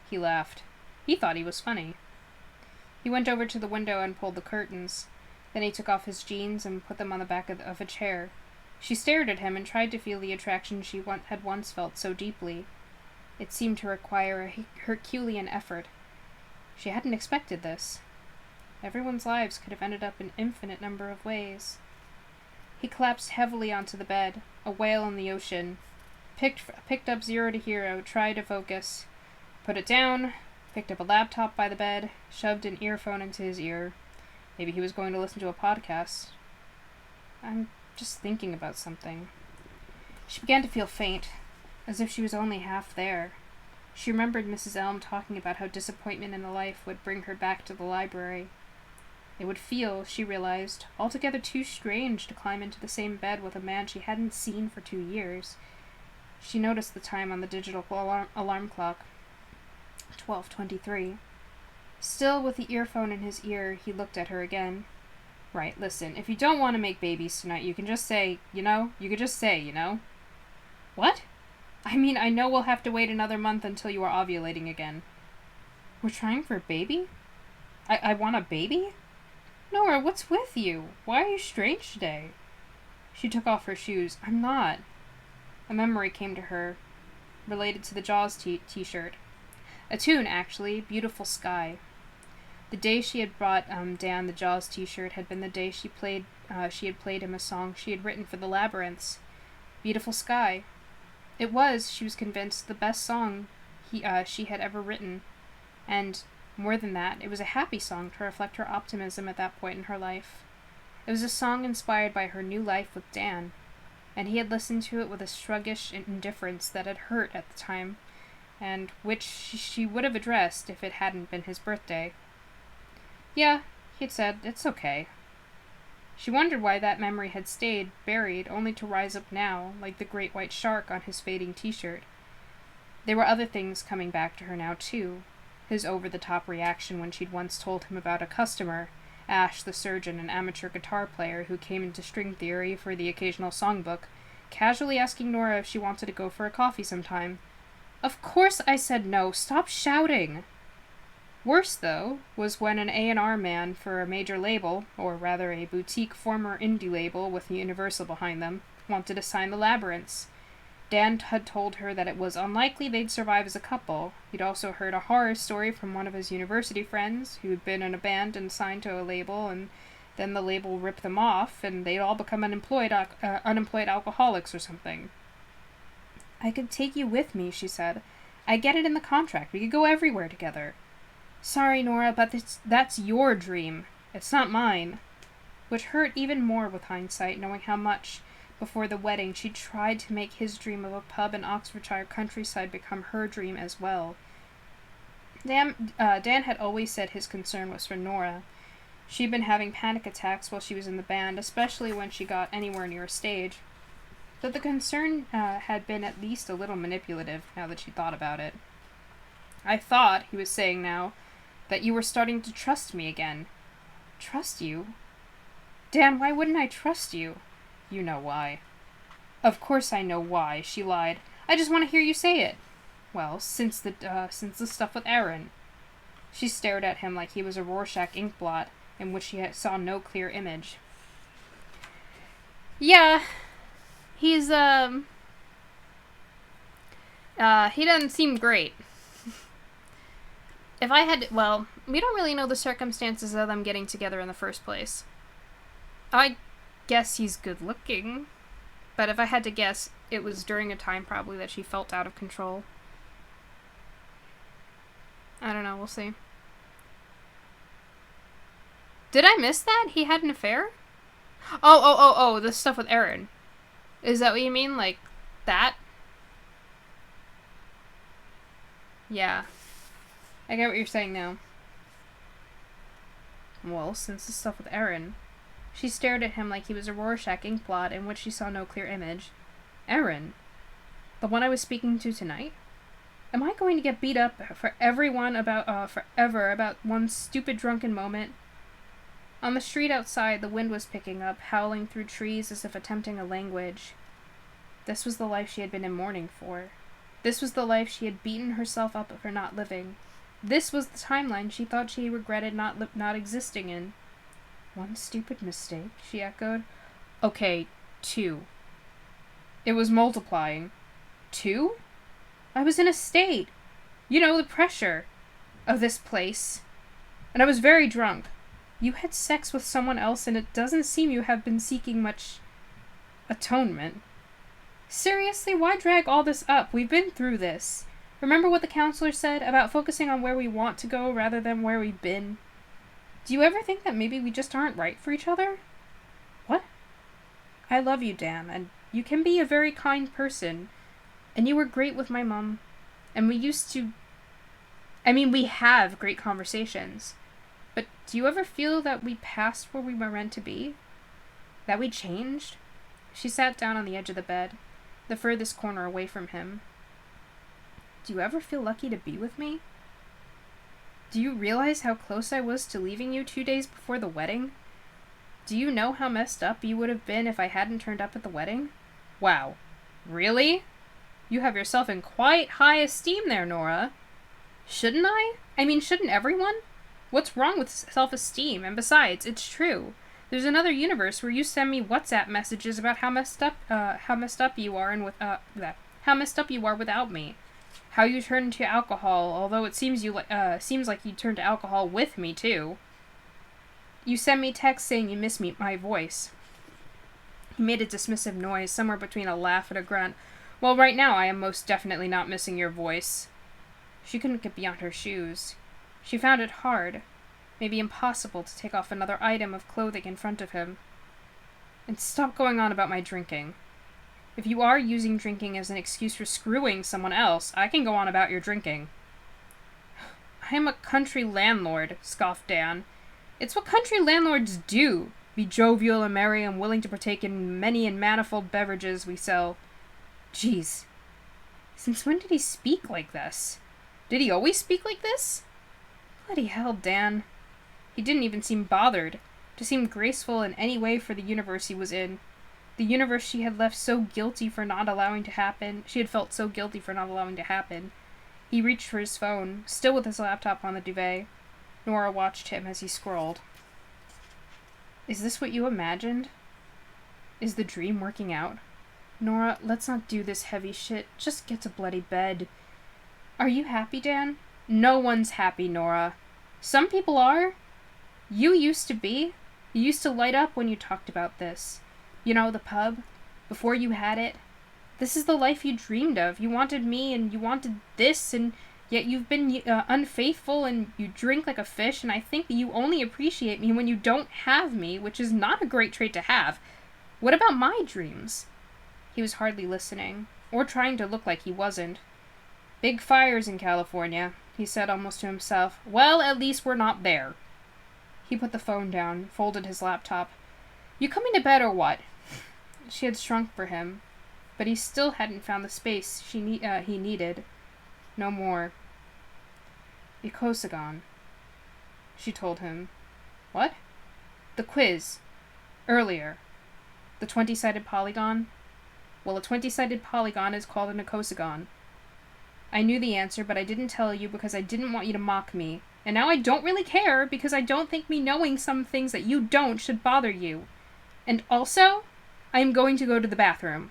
He laughed. He thought he was funny. He went over to the window and pulled the curtains. Then he took off his jeans and put them on the back of a chair. She stared at him and tried to feel the attraction she had once felt so deeply. It seemed to require a Herculean effort. She hadn't expected this. Everyone's lives could have ended up in infinite number of ways. He collapsed heavily onto the bed, a whale in the ocean, picked up Zero to Hero, tried to focus, put it down, picked up a laptop by the bed, shoved an earphone into his ear. Maybe he was going to listen to a podcast. "I'm just thinking about something." She began to feel faint, as if she was only half there. She remembered Mrs. Elm talking about how disappointment in the life would bring her back to the library. It would feel, she realized, altogether too strange to climb into the same bed with a man she hadn't seen for 2 years. She noticed the time on the digital alarm clock. 12:23. Still with the earphone in his ear, he looked at her again. "Right, listen, if you don't want to make babies tonight, you can just say, you know? "What? I mean, I know we'll have to wait another month until you are ovulating again." "We're trying for a baby?" I want a baby? Nora, what's with you? Why are you strange today? She took off her shoes. I'm not. A memory came to her, related to the Jaws t-shirt. A tune, actually. Beautiful Sky. The day she had brought Dan the Jaws t-shirt had been the day she had played him a song she had written for the Labyrinths. Beautiful Sky. It was, she was convinced, the best song she had ever written. And, more than that, it was a happy song to reflect her optimism at that point in her life. It was a song inspired by her new life with Dan, and he had listened to it with a sluggish indifference that had hurt at the time, and which she would have addressed if it hadn't been his birthday. Yeah, he had said, it's okay. She wondered why that memory had stayed buried, only to rise up now, like the great white shark on his fading t-shirt. There were other things coming back to her now, too. His over-the-top reaction when she'd once told him about a customer, Ash the surgeon, an amateur guitar player who came into string theory for the occasional songbook, casually asking Nora if she wanted to go for a coffee sometime. Of course I said no. Stop shouting. Worse, though, was when an A&R man for a major label, or rather a boutique former indie label with Universal behind them, wanted to sign the Labyrinths. Dan had told her that it was unlikely they'd survive as a couple. He'd also heard a horror story from one of his university friends who'd been in a band and signed to a label, and then the label ripped them off, and they'd all become unemployed alcoholics or something. I could take you with me, she said. I get it in the contract. We could go everywhere together. Sorry, Nora, but that's your dream. It's not mine. Which hurt even more with hindsight, knowing how much, before the wedding, she'd tried to make his dream of a pub in Oxfordshire countryside become her dream as well. Dan had always said his concern was for Nora. She'd been having panic attacks while she was in the band, especially when she got anywhere near a stage. But the concern had been at least a little manipulative, now that she thought about it. I thought, he was saying now, that you were starting to trust me again. Trust you? Dan, why wouldn't I trust you? You know why. Of course I know why, she lied. I just want to hear you say it. Well, since the stuff with Aaron. She stared at him like he was a Rorschach inkblot, in which she saw no clear image. Yeah, he's, he doesn't seem great. If I had, well, we don't really know the circumstances of them getting together in the first place. I guess he's good looking, but if I had to guess, it was during a time probably that she felt out of control. I don't know, we'll see. Did I miss that? He had an affair? Oh, the stuff with Aaron. Is that what you mean? Like, that? Yeah. I get what you're saying now. Well, since the stuff with Aaron. She stared at him like he was a Rorschach inkblot in which she saw no clear image. Aaron? The one I was speaking to tonight? Am I going to get beat up for everyone forever about one stupid drunken moment? On the street outside, the wind was picking up, howling through trees as if attempting a language. This was the life she had been in mourning for. This was the life she had beaten herself up for not living. This was the timeline she thought she regretted not existing in. One stupid mistake, she echoed. Okay, 2. It was multiplying. 2? I was in a state. You know, the pressure of this place. And I was very drunk. You had sex with someone else, and it doesn't seem you have been seeking much atonement. Seriously, why drag all this up? We've been through this. Remember what the counselor said about focusing on where we want to go rather than where we've been? Do you ever think that maybe we just aren't right for each other? What? I love you, Dan, and you can be a very kind person. And you were great with my mom. And we have great conversations. But do you ever feel that we passed where we were meant to be? That we changed? She sat down on the edge of the bed, the furthest corner away from him. Do you ever feel lucky to be with me? Do you realize how close I was to leaving you 2 days before the wedding? Do you know how messed up you would have been if I hadn't turned up at the wedding? Wow. Really? You have yourself in quite high esteem there, Nora. Shouldn't I? I mean, shouldn't everyone? What's wrong with self-esteem? And besides, it's true. There's another universe where you send me WhatsApp messages about how messed up you are how messed up you are without me. How you turned to alcohol, although it seems like you turned to alcohol with me too. You send me texts saying you miss my voice. He made a dismissive noise, somewhere between a laugh and a grunt. Well, right now I am most definitely not missing your voice. She couldn't get beyond her shoes. She found it hard, maybe impossible, to take off another item of clothing in front of him. And stop going on about my drinking. If you are using drinking as an excuse for screwing someone else, I can go on about your drinking. I am a country landlord, scoffed Dan. It's what country landlords do. Be jovial and merry and willing to partake in many and manifold beverages we sell. Jeez. Since when did he speak like this? Did he always speak like this? Bloody hell, Dan. He didn't even seem bothered, to seem graceful in any way for the universe he was in. The universe she had left so guilty for not allowing to happen. She had felt so guilty for not allowing to happen. He reached for his phone, still with his laptop on the duvet. Nora watched him as he scrolled. Is this what you imagined? Is the dream working out? Nora, let's not do this heavy shit. Just get to bloody bed. Are you happy, Dan? No one's happy, Nora. Some people are. You used to be. You used to light up when you talked about this. You know, the pub. Before you had it. This is the life you dreamed of. You wanted me and you wanted this, and yet you've been unfaithful and you drink like a fish, and I think that you only appreciate me when you don't have me, which is not a great trait to have. What about my dreams? He was hardly listening, or trying to look like he wasn't. Big fires in California, he said almost to himself. Well, at least we're not there. He put the phone down, folded his laptop. You coming to bed or what? She had shrunk for him, but he still hadn't found the space he needed. No more. Ikosagon, she told him. What? The quiz. Earlier. The 20-sided polygon? Well, a 20-sided polygon is called an ikosagon. I knew the answer, but I didn't tell you because I didn't want you to mock me. And now I don't really care because I don't think me knowing some things that you don't should bother you. And also, I am going to go to the bathroom.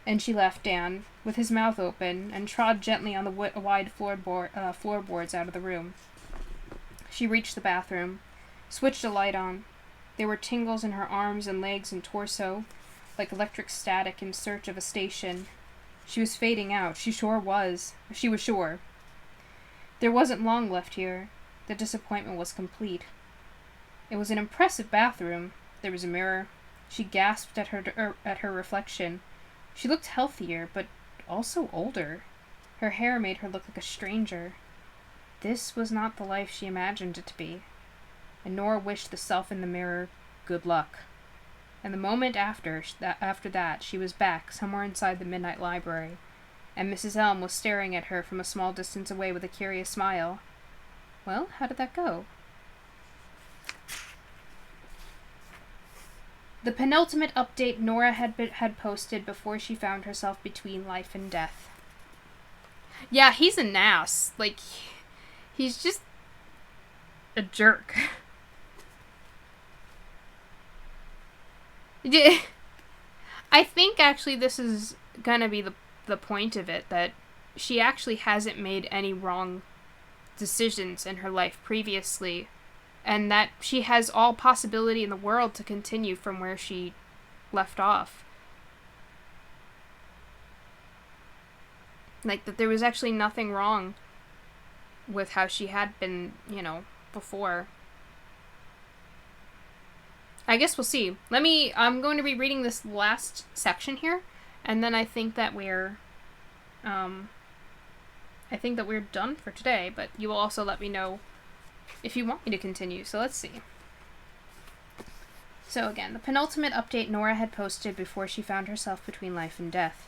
And she left Dan, with his mouth open, and trod gently on the wide floorboards out of the room. She reached the bathroom, switched a light on. There were tingles in her arms and legs and torso, like electric static in search of a station. She was fading out. She was sure. There wasn't long left here. The disappointment was complete. It was an impressive bathroom. There was a mirror. She gasped at her reflection. She looked healthier, but also older. Her hair made her look like a stranger. This was not the life she imagined it to be. And Nora wished the self in the mirror good luck. And the moment after that, she was back, somewhere inside the Midnight Library, and Mrs. Elm was staring at her from a small distance away with a curious smile. Well, how did that go? The penultimate update Nora had posted before she found herself between life and death. Yeah, he's an ass. Like, he's just a jerk. I think actually this is gonna be the point of it, that she actually hasn't made any wrong decisions in her life previously, and that she has all possibility in the world to continue from where she left off. Like, that there was actually nothing wrong with how she had been, before. I guess we'll see. I'm going to be reading this last section here, and then I think that we're done for today, but you will also let me know if you want me to continue, so let's see. So again, the penultimate update Nora had posted before she found herself between life and death.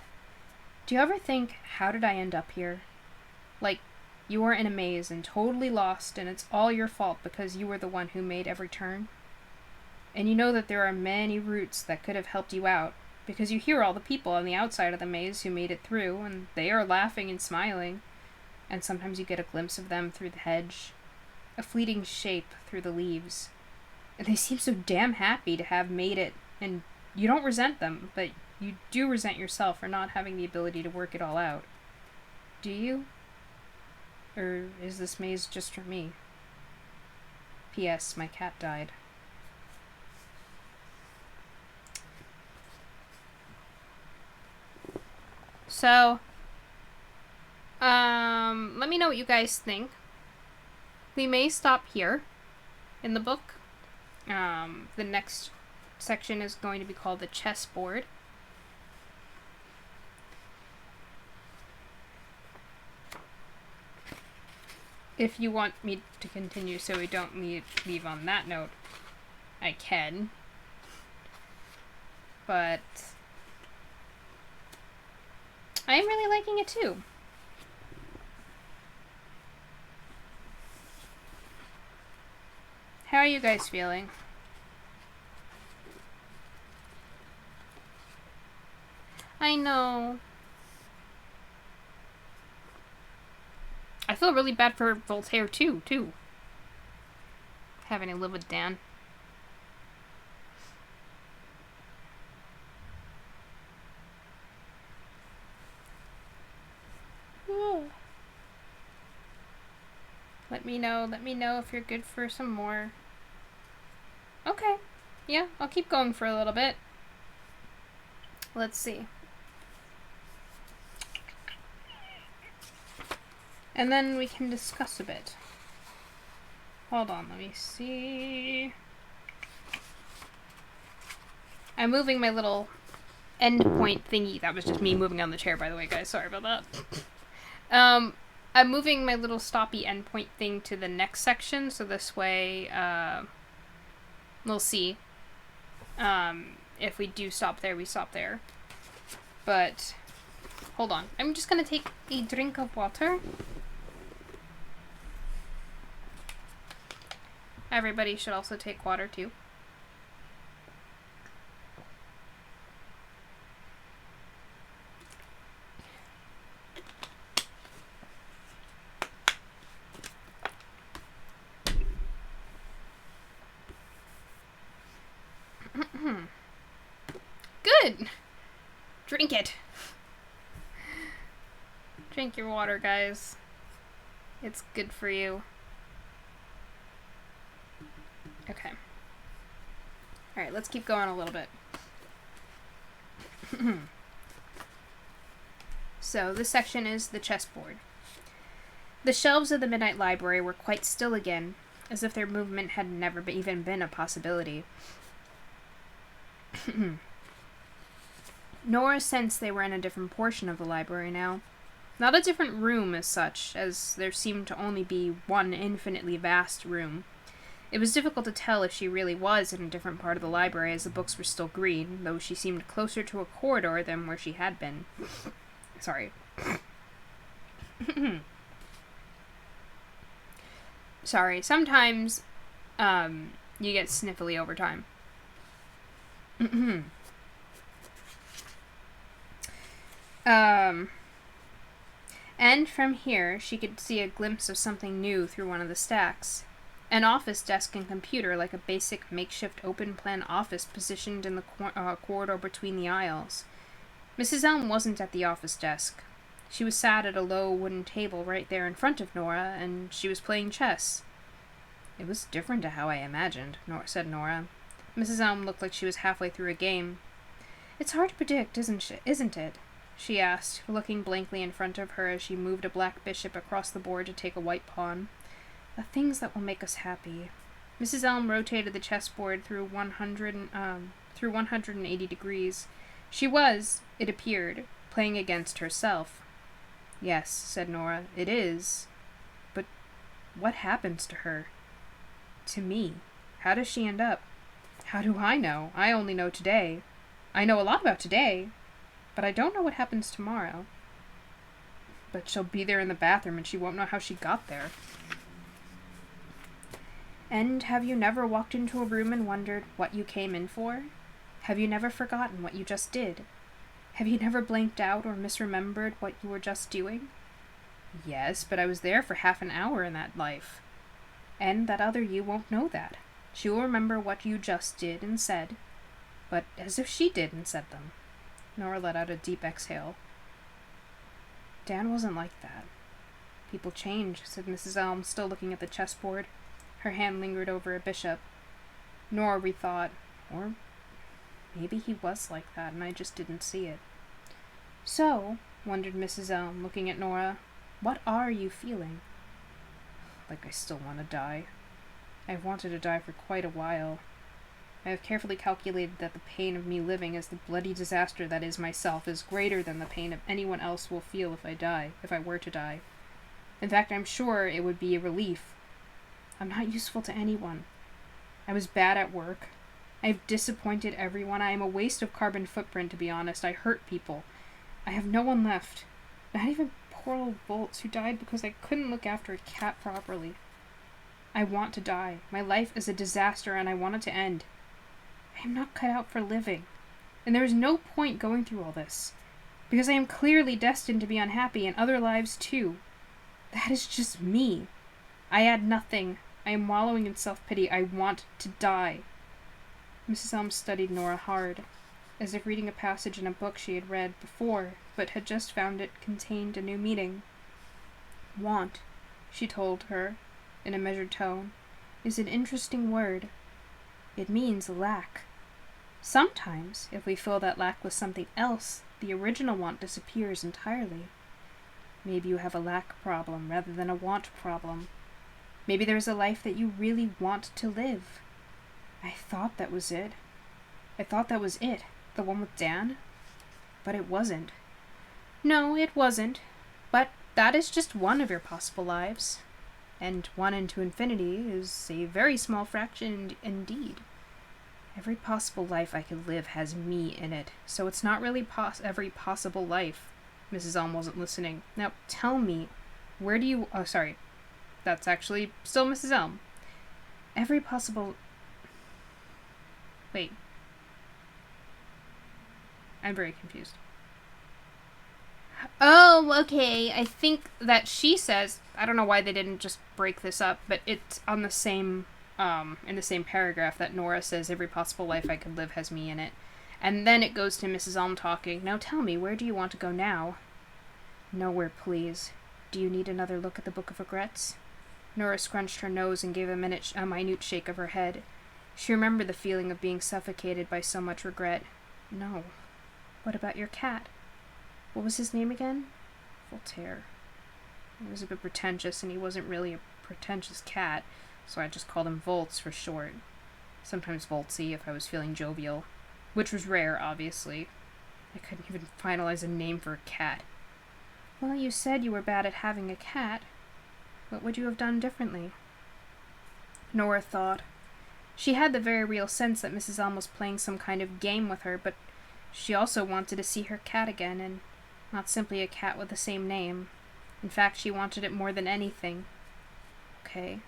Do you ever think, how did I end up here? Like, you are in a maze and totally lost, and it's all your fault because you were the one who made every turn? And you know that there are many routes that could have helped you out, because you hear all the people on the outside of the maze who made it through, and they are laughing and smiling, and sometimes you get a glimpse of them through the hedge. a fleeting shape through the leaves. And they seem so damn happy to have made it, and you don't resent them, but you do resent yourself for not having the ability to work it all out. Do you? Or is this maze just for me? P.S. My cat died. So, let me know what you guys think. We may stop here in the book. The next section is going to be called the chessboard. If you want me to continue so we don't leave on that note, I can. But I am really liking it too. How are you guys feeling? I know. I feel really bad for Voltaire too. Having to live with Dan. Let me know if you're good for some more. Okay. Yeah, I'll keep going for a little bit. Let's see. And then we can discuss a bit. Hold on, let me see. I'm moving my little endpoint thingy. That was just me moving on the chair, by the way, guys. Sorry about that. I'm moving my little stoppy endpoint thing to the next section, so this way, we'll see. If we do stop there, we stop there. But, hold on. I'm just gonna take a drink of water. Everybody should also take water, too. Good! Drink it! Drink your water, guys. It's good for you. Okay. Alright, let's keep going a little bit. So, this section is the chessboard. The shelves of the Midnight Library were quite still again, as if their movement had never even been a possibility. Nora sensed they were in a different portion of the library now. Not a different room as such, as there seemed to only be one infinitely vast room. It was difficult to tell if she really was in a different part of the library, as the books were still green, though she seemed closer to a corridor than where she had been. Sorry. Sorry, sometimes, you get sniffly over time. And from here, she could see a glimpse of something new through one of the stacks. An office desk and computer, like a basic makeshift open-plan office positioned in the corridor between the aisles. Mrs. Elm wasn't at the office desk. She was sat at a low wooden table right there in front of Nora, and she was playing chess. It was different to how I imagined, said Nora. Mrs. Elm looked like she was halfway through a game. It's hard to predict, isn't it? She asked, looking blankly in front of her as she moved a black bishop across the board to take a white pawn. The things that will make us happy. Mrs. Elm rotated the chessboard through 180 degrees. She was, it appeared, playing against herself. Yes, said Nora, it is. But what happens to her? To me? How does she end up? How do I know? I only know today. I know a lot about today, but I don't know what happens tomorrow. But she'll be there in the bathroom and she won't know how she got there. And have you never walked into a room and wondered what you came in for? Have you never forgotten what you just did? Have you never blanked out or misremembered what you were just doing? Yes, but I was there for half an hour in that life. And that other you won't know that. She will remember what you just did and said, but as if she did and said them. Nora let out a deep exhale. Dan wasn't like that. People change, said Mrs. Elm, still looking at the chessboard. Her hand lingered over a bishop. Nora rethought, or maybe he was like that and I just didn't see it. So, wondered Mrs. Elm, looking at Nora, what are you feeling? Like I still want to die. I have wanted to die for quite a while. I have carefully calculated that the pain of me living as the bloody disaster that is myself is greater than the pain of anyone else will feel if I were to die. In fact, I'm sure it would be a relief. I'm not useful to anyone. I was bad at work. I have disappointed everyone. I am a waste of carbon footprint, to be honest. I hurt people. I have no one left. Not even poor old Volts, who died because I couldn't look after a cat properly. I want to die. My life is a disaster, and I want it to end. I am not cut out for living. And there is no point going through all this, because I am clearly destined to be unhappy in other lives too. That is just me. I add nothing. I am wallowing in self-pity. I want to die. Mrs. Elm studied Nora hard, as if reading a passage in a book she had read before, but had just found it contained a new meaning. Want, she told her, in a measured tone, is an interesting word. It means lack. Sometimes, if we fill that lack with something else, the original want disappears entirely. Maybe you have a lack problem rather than a want problem. Maybe there's a life that you really want to live. I thought that was it. The one with Dan? But it wasn't. No, it wasn't. But that is just one of your possible lives. And 1 into infinity is a very small fraction indeed. Every possible life I could live has me in it, so it's not really every possible life. Mrs. Elm wasn't listening. Now, tell me, where do you... Oh, sorry. That's actually still Mrs. Elm. Every possible... Wait. I'm very confused. Oh, okay. I think that she says... I don't know why they didn't just break this up, but it's on the same... in the same paragraph that Nora says, every possible life I could live has me in it. And then it goes to Mrs. Elm talking. Now tell me, where do you want to go now? Nowhere, please. Do you need another look at the Book of Regrets? Nora scrunched her nose and gave a minute shake of her head. She remembered the feeling of being suffocated by so much regret. No. What about your cat? What was his name again? Voltaire. He was a bit pretentious, and he wasn't really a pretentious cat, so I just called him Volts for short. Sometimes Voltsy if I was feeling jovial. Which was rare, obviously. I couldn't even finalize a name for a cat. Well, you said you were bad at having a cat. What would you have done differently? Nora thought. She had the very real sense that Mrs. Elm was playing some kind of game with her, but she also wanted to see her cat again, and not simply a cat with the same name. In fact, she wanted it more than anything. Okay.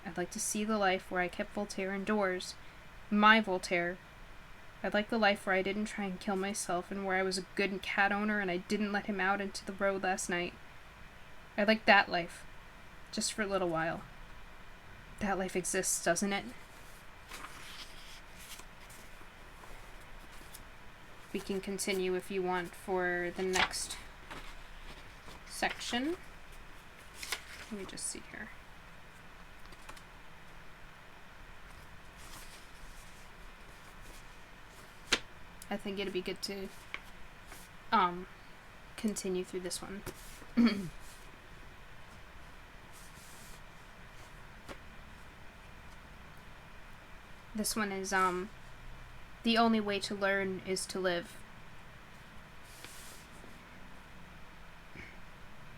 I'd like to see the life where I kept Voltaire indoors. My Voltaire. I'd like the life where I didn't try and kill myself, and where I was a good cat owner and I didn't let him out into the road last night. I'd like that life. Just for a little while. That life exists, doesn't it? We can continue if you want for the next section. Let me just see here. I think it'd be good to continue through this one. This one is the only way to learn is to live.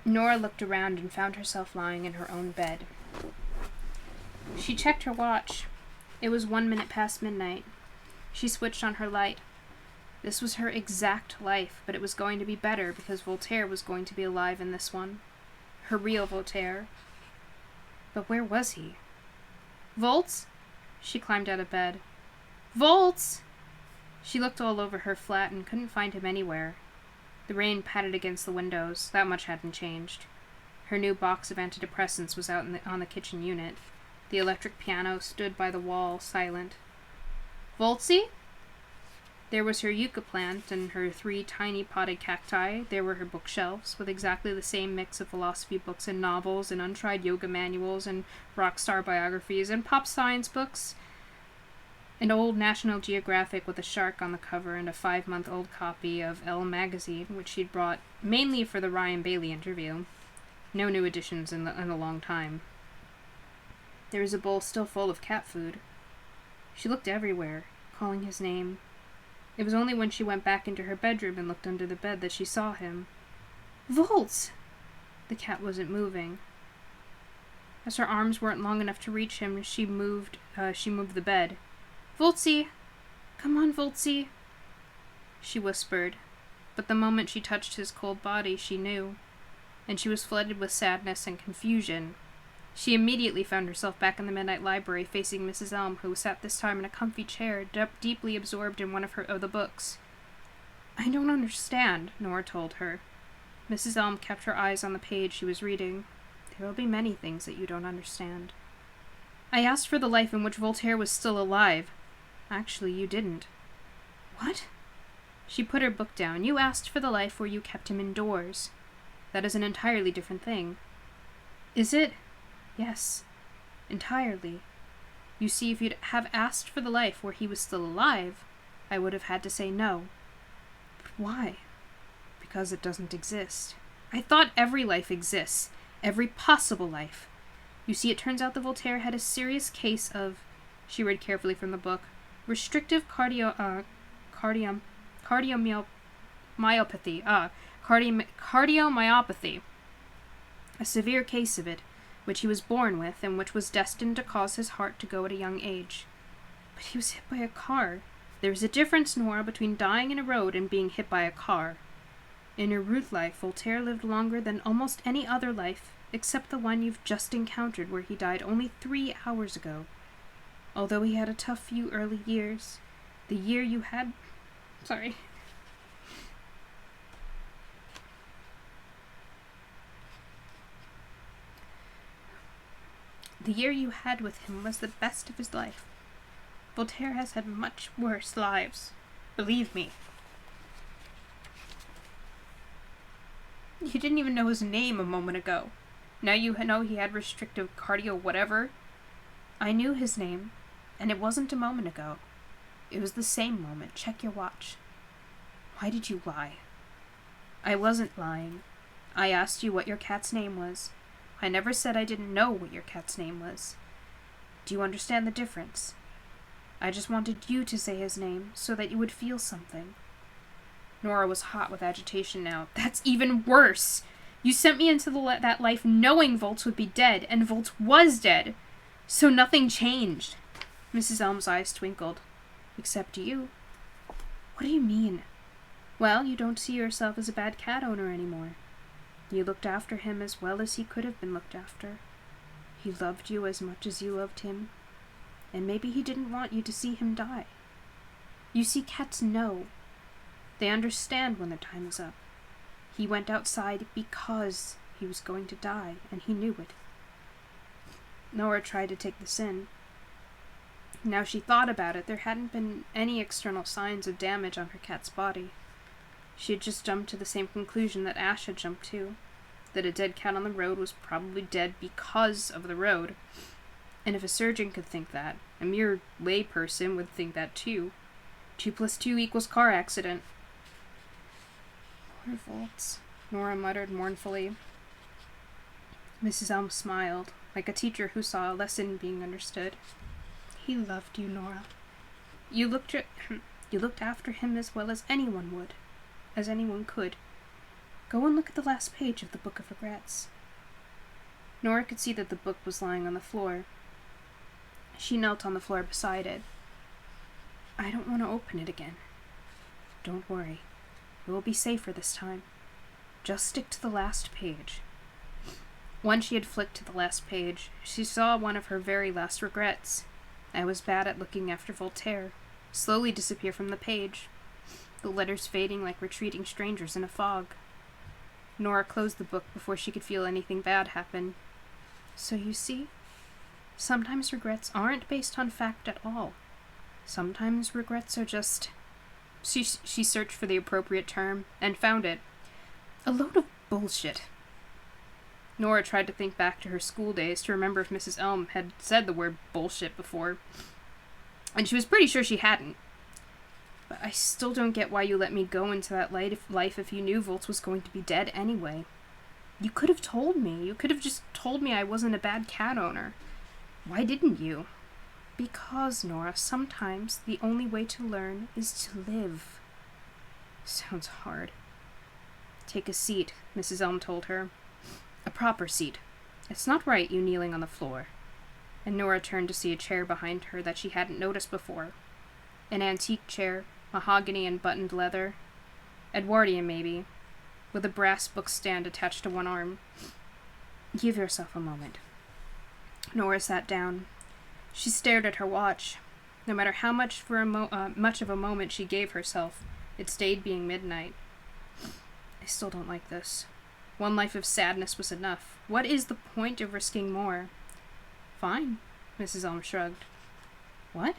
Nora looked around and found herself lying in her own bed. She checked her watch. It was 1 minute past midnight. She switched on her light. This was her exact life, but it was going to be better because Voltaire was going to be alive in this one. Her real Voltaire. But where was he? Volts? She climbed out of bed. Volts! She looked all over her flat and couldn't find him anywhere. The rain patted against the windows. That much hadn't changed. Her new box of antidepressants was out on the kitchen unit. The electric piano stood by the wall, silent. Voltsy? There was her yucca plant and her 3 tiny potted cacti. There were her bookshelves, with exactly the same mix of philosophy books and novels and untried yoga manuals and rock star biographies and pop science books. An old National Geographic with a shark on the cover and a 5-month-old copy of Elle magazine, which she'd brought mainly for the Ryan Bailey interview. No new editions in a long time. There was a bowl still full of cat food. She looked everywhere, calling his name. It was only when she went back into her bedroom and looked under the bed that she saw him. Volts! The cat wasn't moving. As her arms weren't long enough to reach him, she moved the bed. Voltsy! Come on, Voltsy! She whispered, but the moment she touched his cold body, she knew, and she was flooded with sadness and confusion. She immediately found herself back in the Midnight Library, facing Mrs. Elm, who sat this time in a comfy chair, deeply absorbed in one of the books. I don't understand, Nora told her. Mrs. Elm kept her eyes on the page she was reading. There will be many things that you don't understand. I asked for the life in which Voltaire was still alive. Actually, you didn't. What? She put her book down. You asked for the life where you kept him indoors. That is an entirely different thing. Is it? Yes, entirely. You see, if you'd have asked for the life where he was still alive, I would have had to say no. But why? Because it doesn't exist. I thought every life exists. Every possible life. You see, it turns out that Voltaire had a serious case of, she read carefully from the book, restrictive cardiomyopathy. Cardiomyopathy. A severe case of it, which he was born with, and which was destined to cause his heart to go at a young age. But he was hit by a car. There is a difference, Nora, between dying in a road and being hit by a car. In her root life, Voltaire lived longer than almost any other life, except the one you've just encountered, where he died only 3 hours ago. Although he had a tough few early years, the year you had... Sorry. The year you had with him was the best of his life. Voltaire has had much worse lives. Believe me. You didn't even know his name a moment ago. Now you know he had restrictive cardio whatever. I knew his name, and it wasn't a moment ago. It was the same moment. Check your watch. Why did you lie? I wasn't lying. I asked you what your cat's name was. I never said I didn't know what your cat's name was. Do you understand the difference? I just wanted you to say his name, so that you would feel something. Nora was hot with agitation now. That's even worse! You sent me into that life knowing Volts would be dead, and Volts was dead. So nothing changed. Mrs. Elm's eyes twinkled. Except you. What do you mean? Well, you don't see yourself as a bad cat owner anymore. You looked after him as well as he could have been looked after. He loved you as much as you loved him. And maybe he didn't want you to see him die. You see, cats know. They understand when their time is up. He went outside because he was going to die, and he knew it. Nora tried to take this in. Now she thought about it, there hadn't been any external signs of damage on her cat's body. She had just jumped to the same conclusion that Ash had jumped to, that a dead cat on the road was probably dead because of the road. And if a surgeon could think that, a mere layperson would think that too. 2 + 2 = car accident. Poor Volts, Nora muttered mournfully. Mrs. Elm smiled, like a teacher who saw a lesson being understood. He loved you, Nora. You looked after him as well as anyone would, as anyone could. Go and look at the last page of the Book of Regrets. Nora could see that the book was lying on the floor. She knelt on the floor beside it. I don't want to open it again. Don't worry. It will be safer this time. Just stick to the last page. Once she had flicked to the last page, she saw one of her very last regrets. I was bad at looking after Voltaire. Slowly disappear from the page. The letters fading like retreating strangers in a fog. Nora closed the book before she could feel anything bad happen. So you see? Sometimes regrets aren't based on fact at all. Sometimes regrets are just... She searched for the appropriate term and found it. A load of bullshit. Nora tried to think back to her school days to remember if Mrs. Elm had said the word bullshit before, and she was pretty sure she hadn't. But I still don't get why you let me go into that life if you knew Volz was going to be dead anyway. You could have told me. You could have just told me I wasn't a bad cat owner. Why didn't you? Because, Nora, sometimes the only way to learn is to live. Sounds hard. Take a seat, Mrs. Elm told her. A proper seat. It's not right, you kneeling on the floor. And Nora turned to see a chair behind her that she hadn't noticed before. An antique chair, mahogany and buttoned leather. Edwardian, maybe, with a brass bookstand attached to one arm. Give yourself a moment. Nora sat down. She stared at her watch. No matter how much much of a moment she gave herself, it stayed being midnight. I still don't like this. One life of sadness was enough. What is the point of risking more? Fine, Mrs. Elm shrugged. What?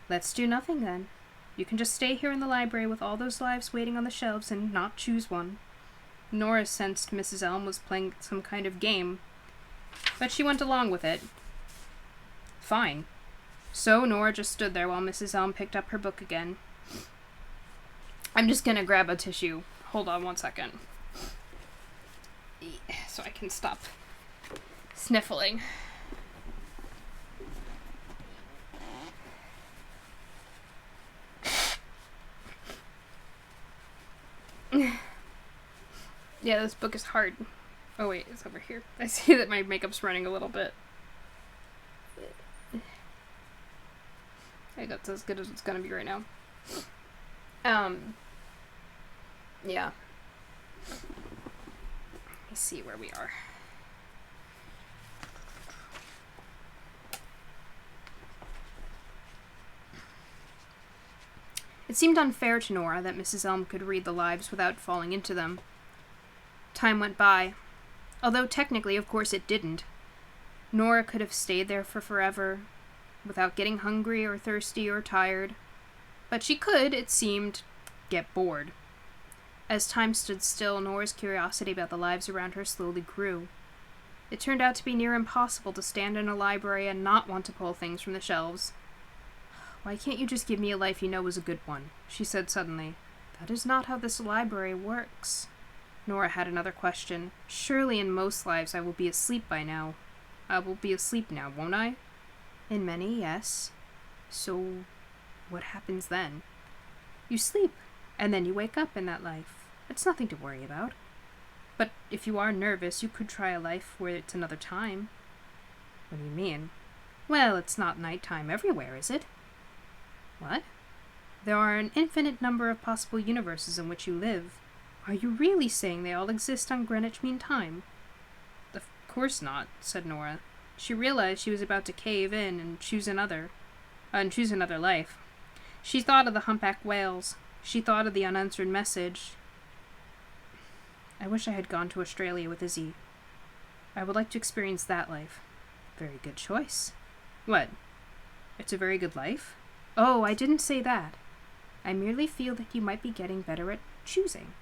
Let's do nothing then. You can just stay here in the library with all those lives waiting on the shelves and not choose one. Nora sensed Mrs. Elm was playing some kind of game, but she went along with it. Fine. So Nora just stood there while Mrs. Elm picked up her book again. I'm just gonna grab a tissue. Hold on 1 second. So I can stop sniffling. Yeah, this book is hard. Oh wait, it's over here. I see that my makeup's running a little bit. I think that's as good as it's gonna be right now. Yeah. Let me see where we are. It seemed unfair to Nora that Mrs. Elm could read the lives without falling into them. Time went by, although technically, of course, it didn't. Nora could have stayed there for forever, without getting hungry or thirsty or tired. But she could, it seemed, get bored. As time stood still, Nora's curiosity about the lives around her slowly grew. It turned out to be near impossible to stand in a library and not want to pull things from the shelves. Why can't you just give me a life you know is a good one? She said suddenly. That is not how this library works. Nora had another question. Surely in most lives I will be asleep by now. I will be asleep now, won't I? In many, yes. So, what happens then? You sleep, and then you wake up in that life. It's nothing to worry about. But if you are nervous, you could try a life where it's another time. What do you mean? Well, it's not nighttime everywhere, is it? What? There are an infinite number of possible universes in which you live. Are you really saying they all exist on Greenwich Mean Time? Of course not, said Nora. She realized she was about to cave in and choose another life. She thought of the humpback whales. She thought of the unanswered message. I wish I had gone to Australia with Izzy. I would like to experience that life. Very good choice. What? It's a very good life? Oh, I didn't say that. I merely feel that you might be getting better at choosing.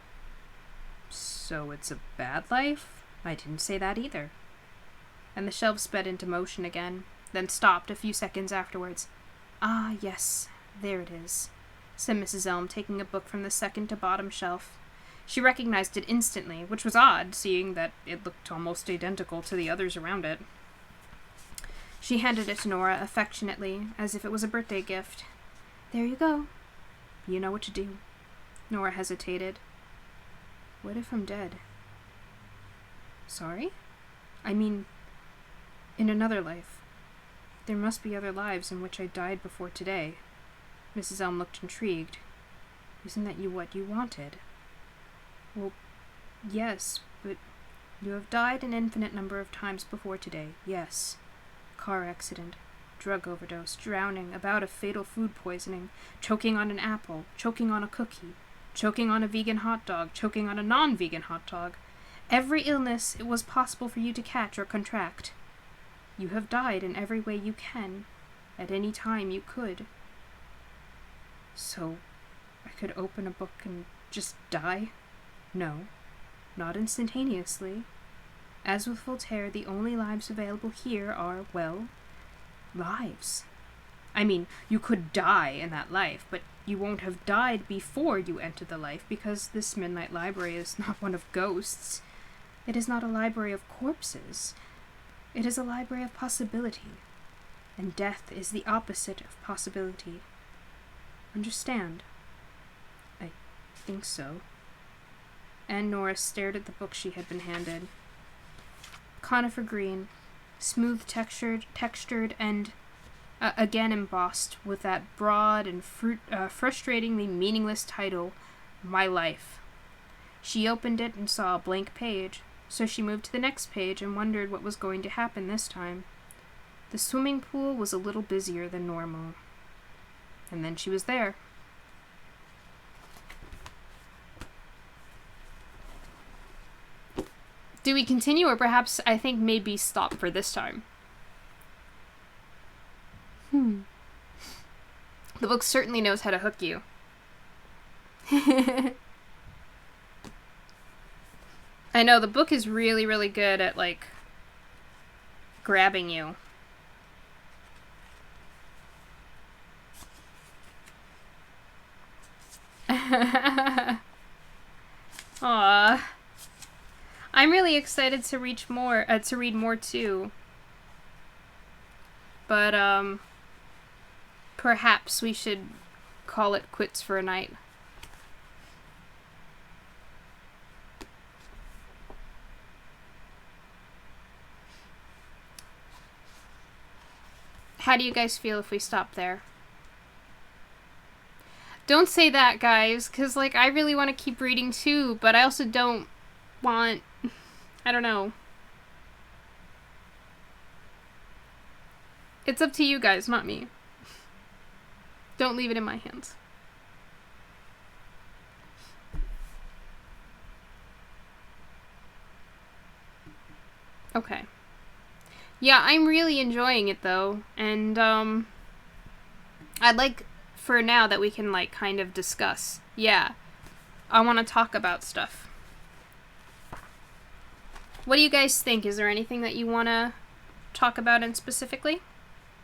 So it's a bad life? I didn't say that either. And the shelves sped into motion again, then stopped a few seconds afterwards. Ah, yes, there it is, said Mrs. Elm, taking a book from the second to bottom shelf. She recognized it instantly, which was odd, seeing that it looked almost identical to the others around it. She handed it to Nora affectionately, as if it was a birthday gift. There you go. You know what to do. Nora hesitated. What if I'm dead? Sorry? I mean, in another life. There must be other lives in which I died before today. Mrs. Elm looked intrigued. Isn't that what you wanted? Well, yes, but you have died an infinite number of times before today, yes. Car accident, drug overdose, drowning, about a fatal food poisoning, choking on an apple, choking on a cookie, choking on a vegan hot dog, choking on a non-vegan hot dog. Every illness it was possible for you to catch or contract. You have died in every way you can, at any time you could. So, I could open a book and just die? No, not instantaneously. As with Voltaire, the only lives available here are, well, lives. I mean, you could die in that life, but you won't have died before you enter the life, because this Midnight Library is not one of ghosts. It is not a library of corpses. It is a library of possibility. And death is the opposite of possibility. Understand? I think so. Anne Norris stared at the book she had been handed. Conifer green, smooth textured and again embossed with that broad and frustratingly meaningless title, My Life. She opened it and saw a blank page, so she moved to the next page and wondered what was going to happen this time. The swimming pool was a little busier than normal. And then she was there. Do we continue, or perhaps I think maybe stop for this time? The book certainly knows how to hook you. I know, the book is really, really good at, like, grabbing you. Aww. I'm really excited to read more too. But, perhaps we should call it quits for a night. How do you guys feel if we stop there? Don't say that, guys, because, like, I really want to keep reading too, but I also don't want... I don't know. It's up to you guys, not me. Don't leave it in my hands. Okay. Yeah, I'm really enjoying it, though, and, I'd like, for now, that we can, like, kind of discuss. Yeah. I want to talk about stuff. What do you guys think? Is there anything that you want to talk about in specifically?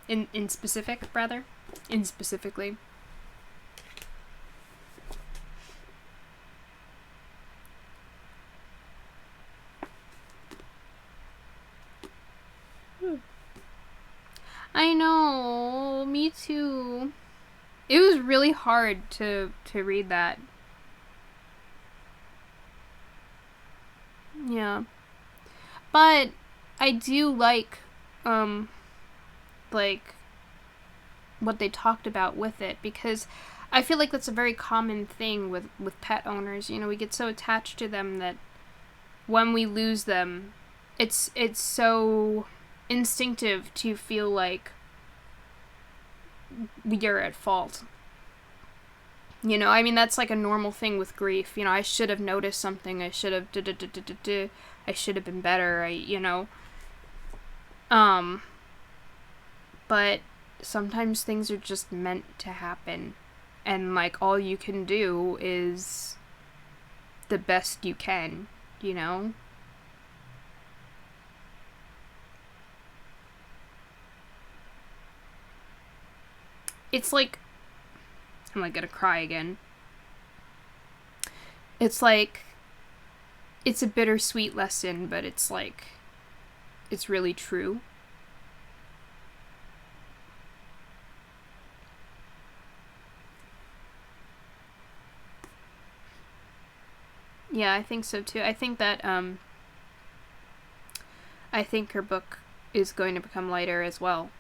In specifically? I know, me too. It was really hard to read that. Yeah. But I do like what they talked about with it, because I feel like that's a very common thing with pet owners. You know, we get so attached to them that when we lose them, it's so instinctive to feel like we are at fault. You know, I mean, that's like a normal thing with grief. You know, I should have noticed something. I should have I should have been better. You know. But sometimes things are just meant to happen. And, like, all you can do is the best you can, you know? It's like... I'm, like, gonna cry again. It's like... It's a bittersweet lesson, but it's, like... It's really true. Yeah, I think so too. I think that, I think her book is going to become lighter as well.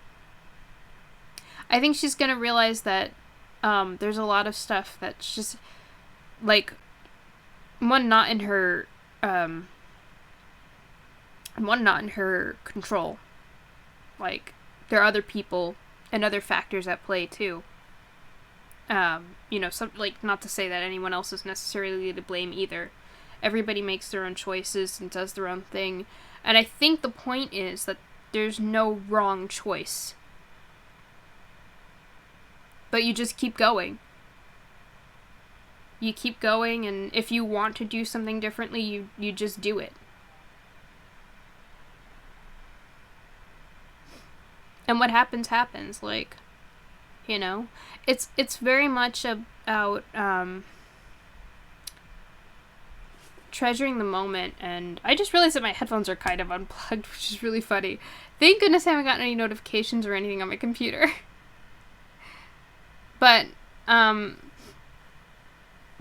I think she's gonna realize that, there's a lot of stuff that's just, like, not in her control. Like, there are other people and other factors at play too. You know, some, like, not to say that anyone else is necessarily to blame either. Everybody makes their own choices and does their own thing. And I think the point is that there's no wrong choice. But you just keep going. You keep going, and if you want to do something differently, you just do it. And what happens, happens. Like, you know? It's very much about treasuring the moment, and I just realized that my headphones are kind of unplugged, which is really funny. Thank goodness I haven't gotten any notifications or anything on my computer. But, yeah,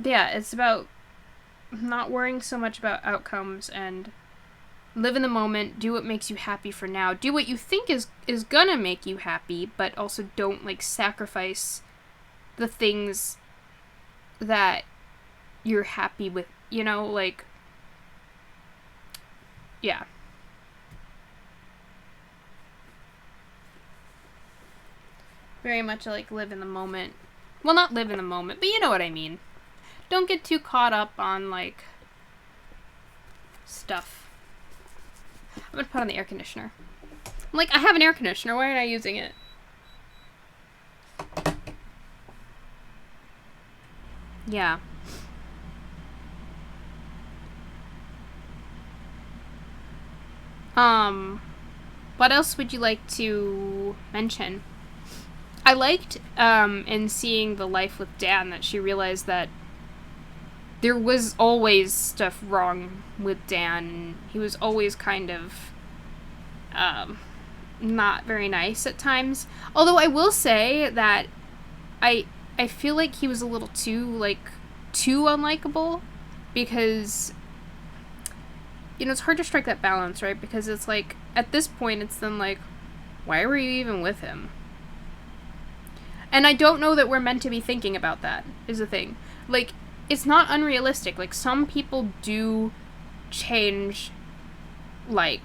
it's about not worrying so much about outcomes and live in the moment, do what makes you happy for now. Do what you think is gonna make you happy, but also don't, like, sacrifice the things that you're happy with, you know, like, yeah. Very much like live in the moment. Well, not live in the moment, but you know what I mean. Don't get too caught up on, like, stuff. I'm gonna put on the air conditioner. I'm like, I have an air conditioner, why aren't I using it? Yeah. What else would you like to mention? I liked, in seeing the life with Dan, that she realized that there was always stuff wrong with Dan. He was always kind of, not very nice at times. Although I will say that I feel like he was a little too unlikable, because, you know, it's hard to strike that balance, right? Because it's like, at this point, it's then like, why were you even with him? And I don't know that we're meant to be thinking about that, is the thing. Like, it's not unrealistic. Like, some people do change, like,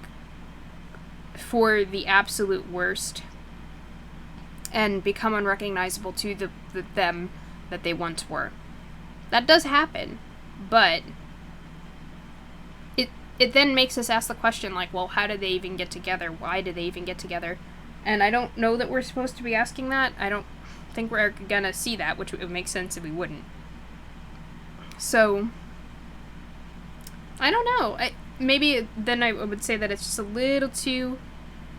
for the absolute worst and become unrecognizable to the them that they once were. That does happen. But it then makes us ask the question, like, well, how did they even get together? Why did they even get together? And I don't know that we're supposed to be asking that. I don't think we're gonna see that, which would make sense if we wouldn't. So, I don't know. Maybe then I would say that it's just it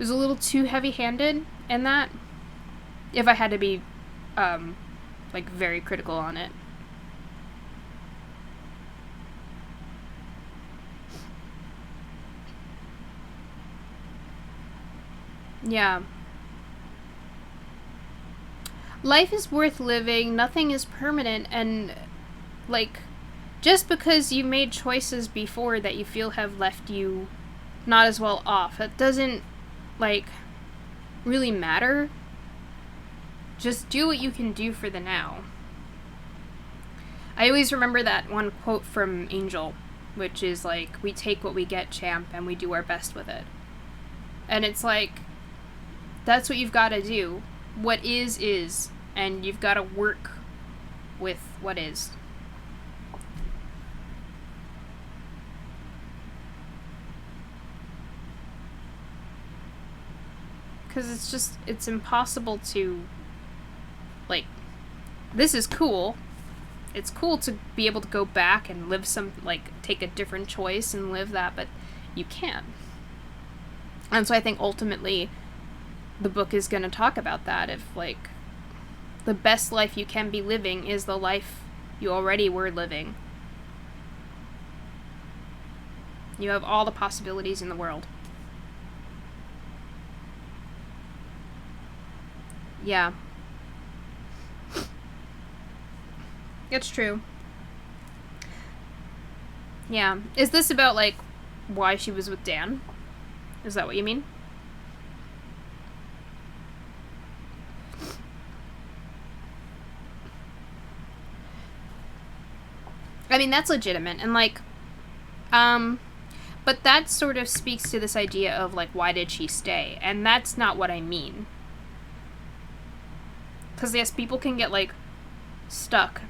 was a little too heavy-handed in that, if I had to be, like, very critical on it. Yeah. Life is worth living, nothing is permanent, and, like, just because you made choices before that you feel have left you not as well off, that doesn't, like, really matter. Just do what you can do for the now. I always remember that one quote from Angel, which is like, we take what we get, champ, and we do our best with it. And it's like, that's what you've got to do. What is, and you've got to work with what is. Because it's impossible to, like, this is cool. It's cool to be able to go back and live take a different choice and live that, but you can't. And so I think ultimately the book is going to talk about that. If, like, the best life you can be living is the life you already were living. You have all the possibilities in the world. Yeah. It's true. Yeah. Is this about, like, why she was with Dan? Is that what you mean? I mean, that's legitimate, and, like, but that sort of speaks to this idea of, like, why did she stay? And that's not what I mean. Because, yes, people can get, like, stuck.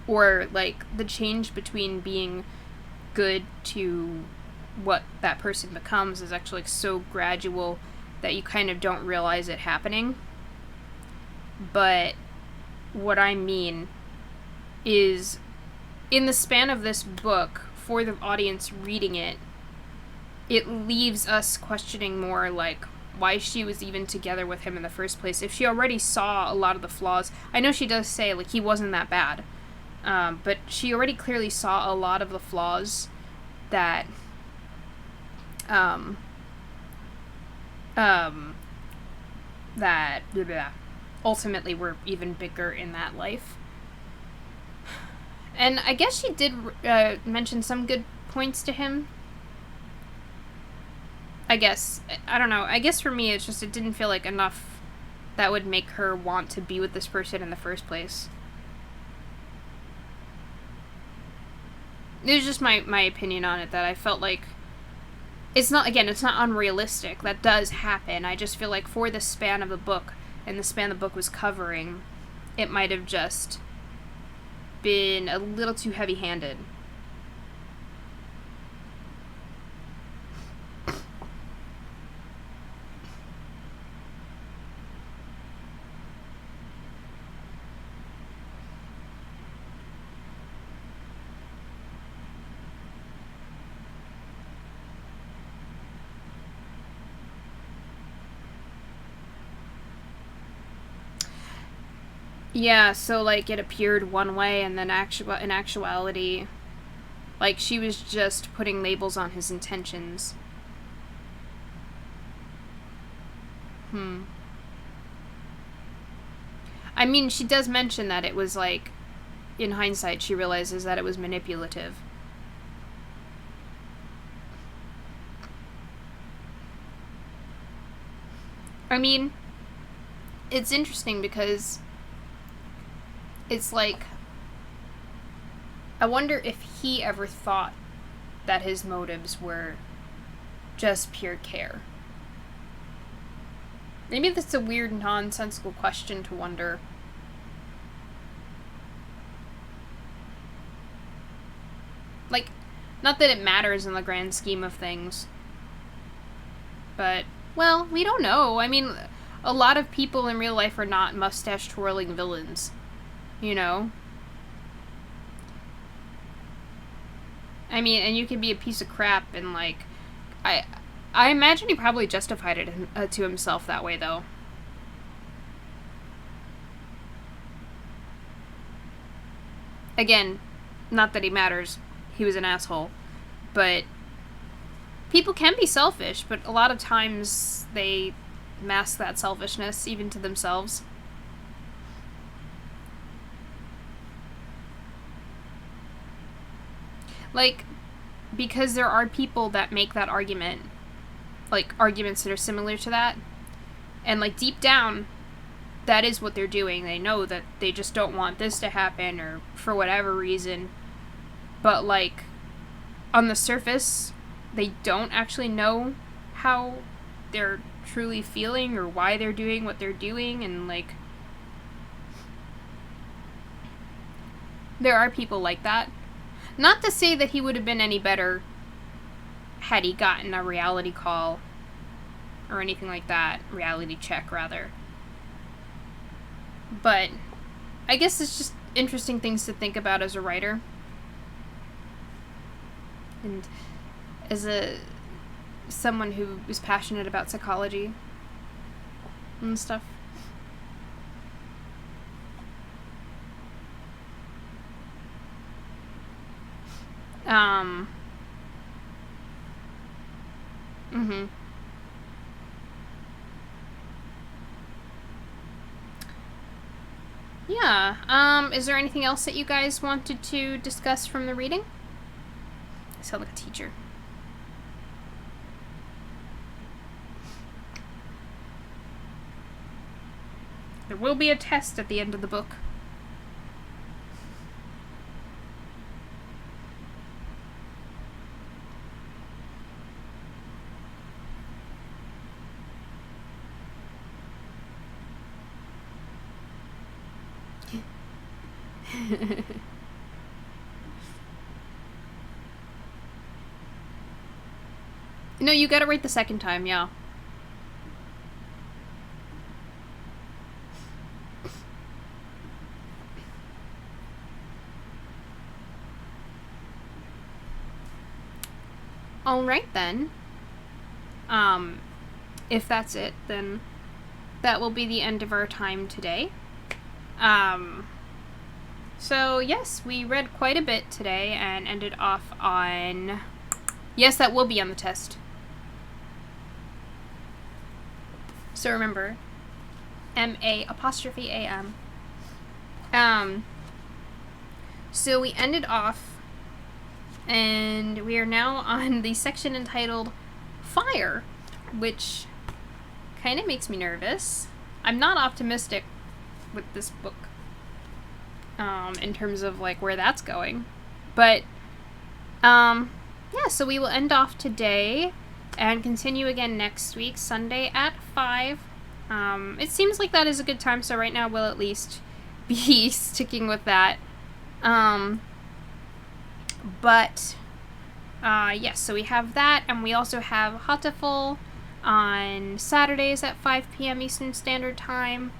Or, like, the change between being good to what that person becomes is actually, like, so gradual that you kind of don't realize it happening. But what I mean is, in the span of this book, for the audience reading it, it leaves us questioning more, like, why she was even together with him in the first place. If she already saw a lot of the flaws, I know she does say, like, he wasn't that bad, but she already clearly saw a lot of the flaws that, that blah, blah, ultimately were even bigger in that life. And I guess she did mention some good points to him. I guess. I don't know. I guess for me, it's just, it didn't feel like enough that would make her want to be with this person in the first place. It was just my opinion on it, that I felt like it's not unrealistic. That does happen. I just feel like for the span of the book, and the span the book was covering, it might have just been a little too heavy-handed. Yeah, so, like, it appeared one way, and then in actuality, like, she was just putting labels on his intentions. I mean, she does mention that it was, like, in hindsight, she realizes that it was manipulative. I mean, it's interesting because it's like, I wonder if he ever thought that his motives were just pure care. Maybe that's a weird, nonsensical question to wonder. Like, not that it matters in the grand scheme of things. But, well, we don't know. I mean, a lot of people in real life are not mustache-twirling villains. You know? I mean, and you can be a piece of crap and, like, I imagine he probably justified it to himself that way, though. Again, not that he matters. He was an asshole. But people can be selfish, but a lot of times they mask that selfishness even to themselves. Like, because there are people that make that argument, like, arguments that are similar to that, and, like, deep down, that is what they're doing. They know that they just don't want this to happen, or for whatever reason, but, like, on the surface, they don't actually know how they're truly feeling, or why they're doing what they're doing, and, like, there are people like that. Not to say that he would have been any better had he gotten a reality call or anything like that. Reality check, rather. But I guess it's just interesting things to think about as a writer. And as someone who is passionate about psychology and stuff. Yeah, is there anything else that you guys wanted to discuss from the reading? I sound like a teacher. There will be a test at the end of the book. No, you got it right the second time, yeah. Alright then. If that's it, then that will be the end of our time today. So yes, we read quite a bit today and ended off on... Yes, that will be on the test. So remember, MA''AM. So we ended off, and we are now on the section entitled Fire, which kind of makes me nervous. I'm not optimistic with this book, in terms of, like, where that's going. But, yeah, so we will end off today and continue again next week, Sunday at 5. It seems like that is a good time, so right now we'll at least be sticking with that. Yes, so we have that, and we also have Hataful on Saturdays at 5 p.m. Eastern Standard Time.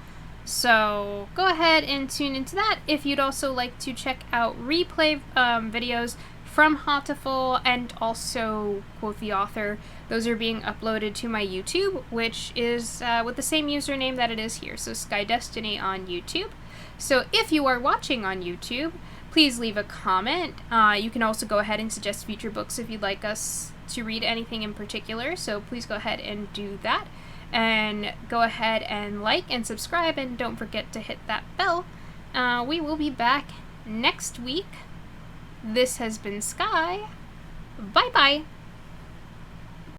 So go ahead and tune into that. If you'd also like to check out replay videos from Hataful and also Quoth the Author, those are being uploaded to my YouTube, which is with the same username that it is here, so Sky Destiny on YouTube. So if you are watching on YouTube, please leave a comment. You can also go ahead and suggest future books if you'd like us to read anything in particular, so please go ahead and do that. And go ahead and like and subscribe, and don't forget to hit that bell. We will be back next week. This has been Sky. Bye-bye.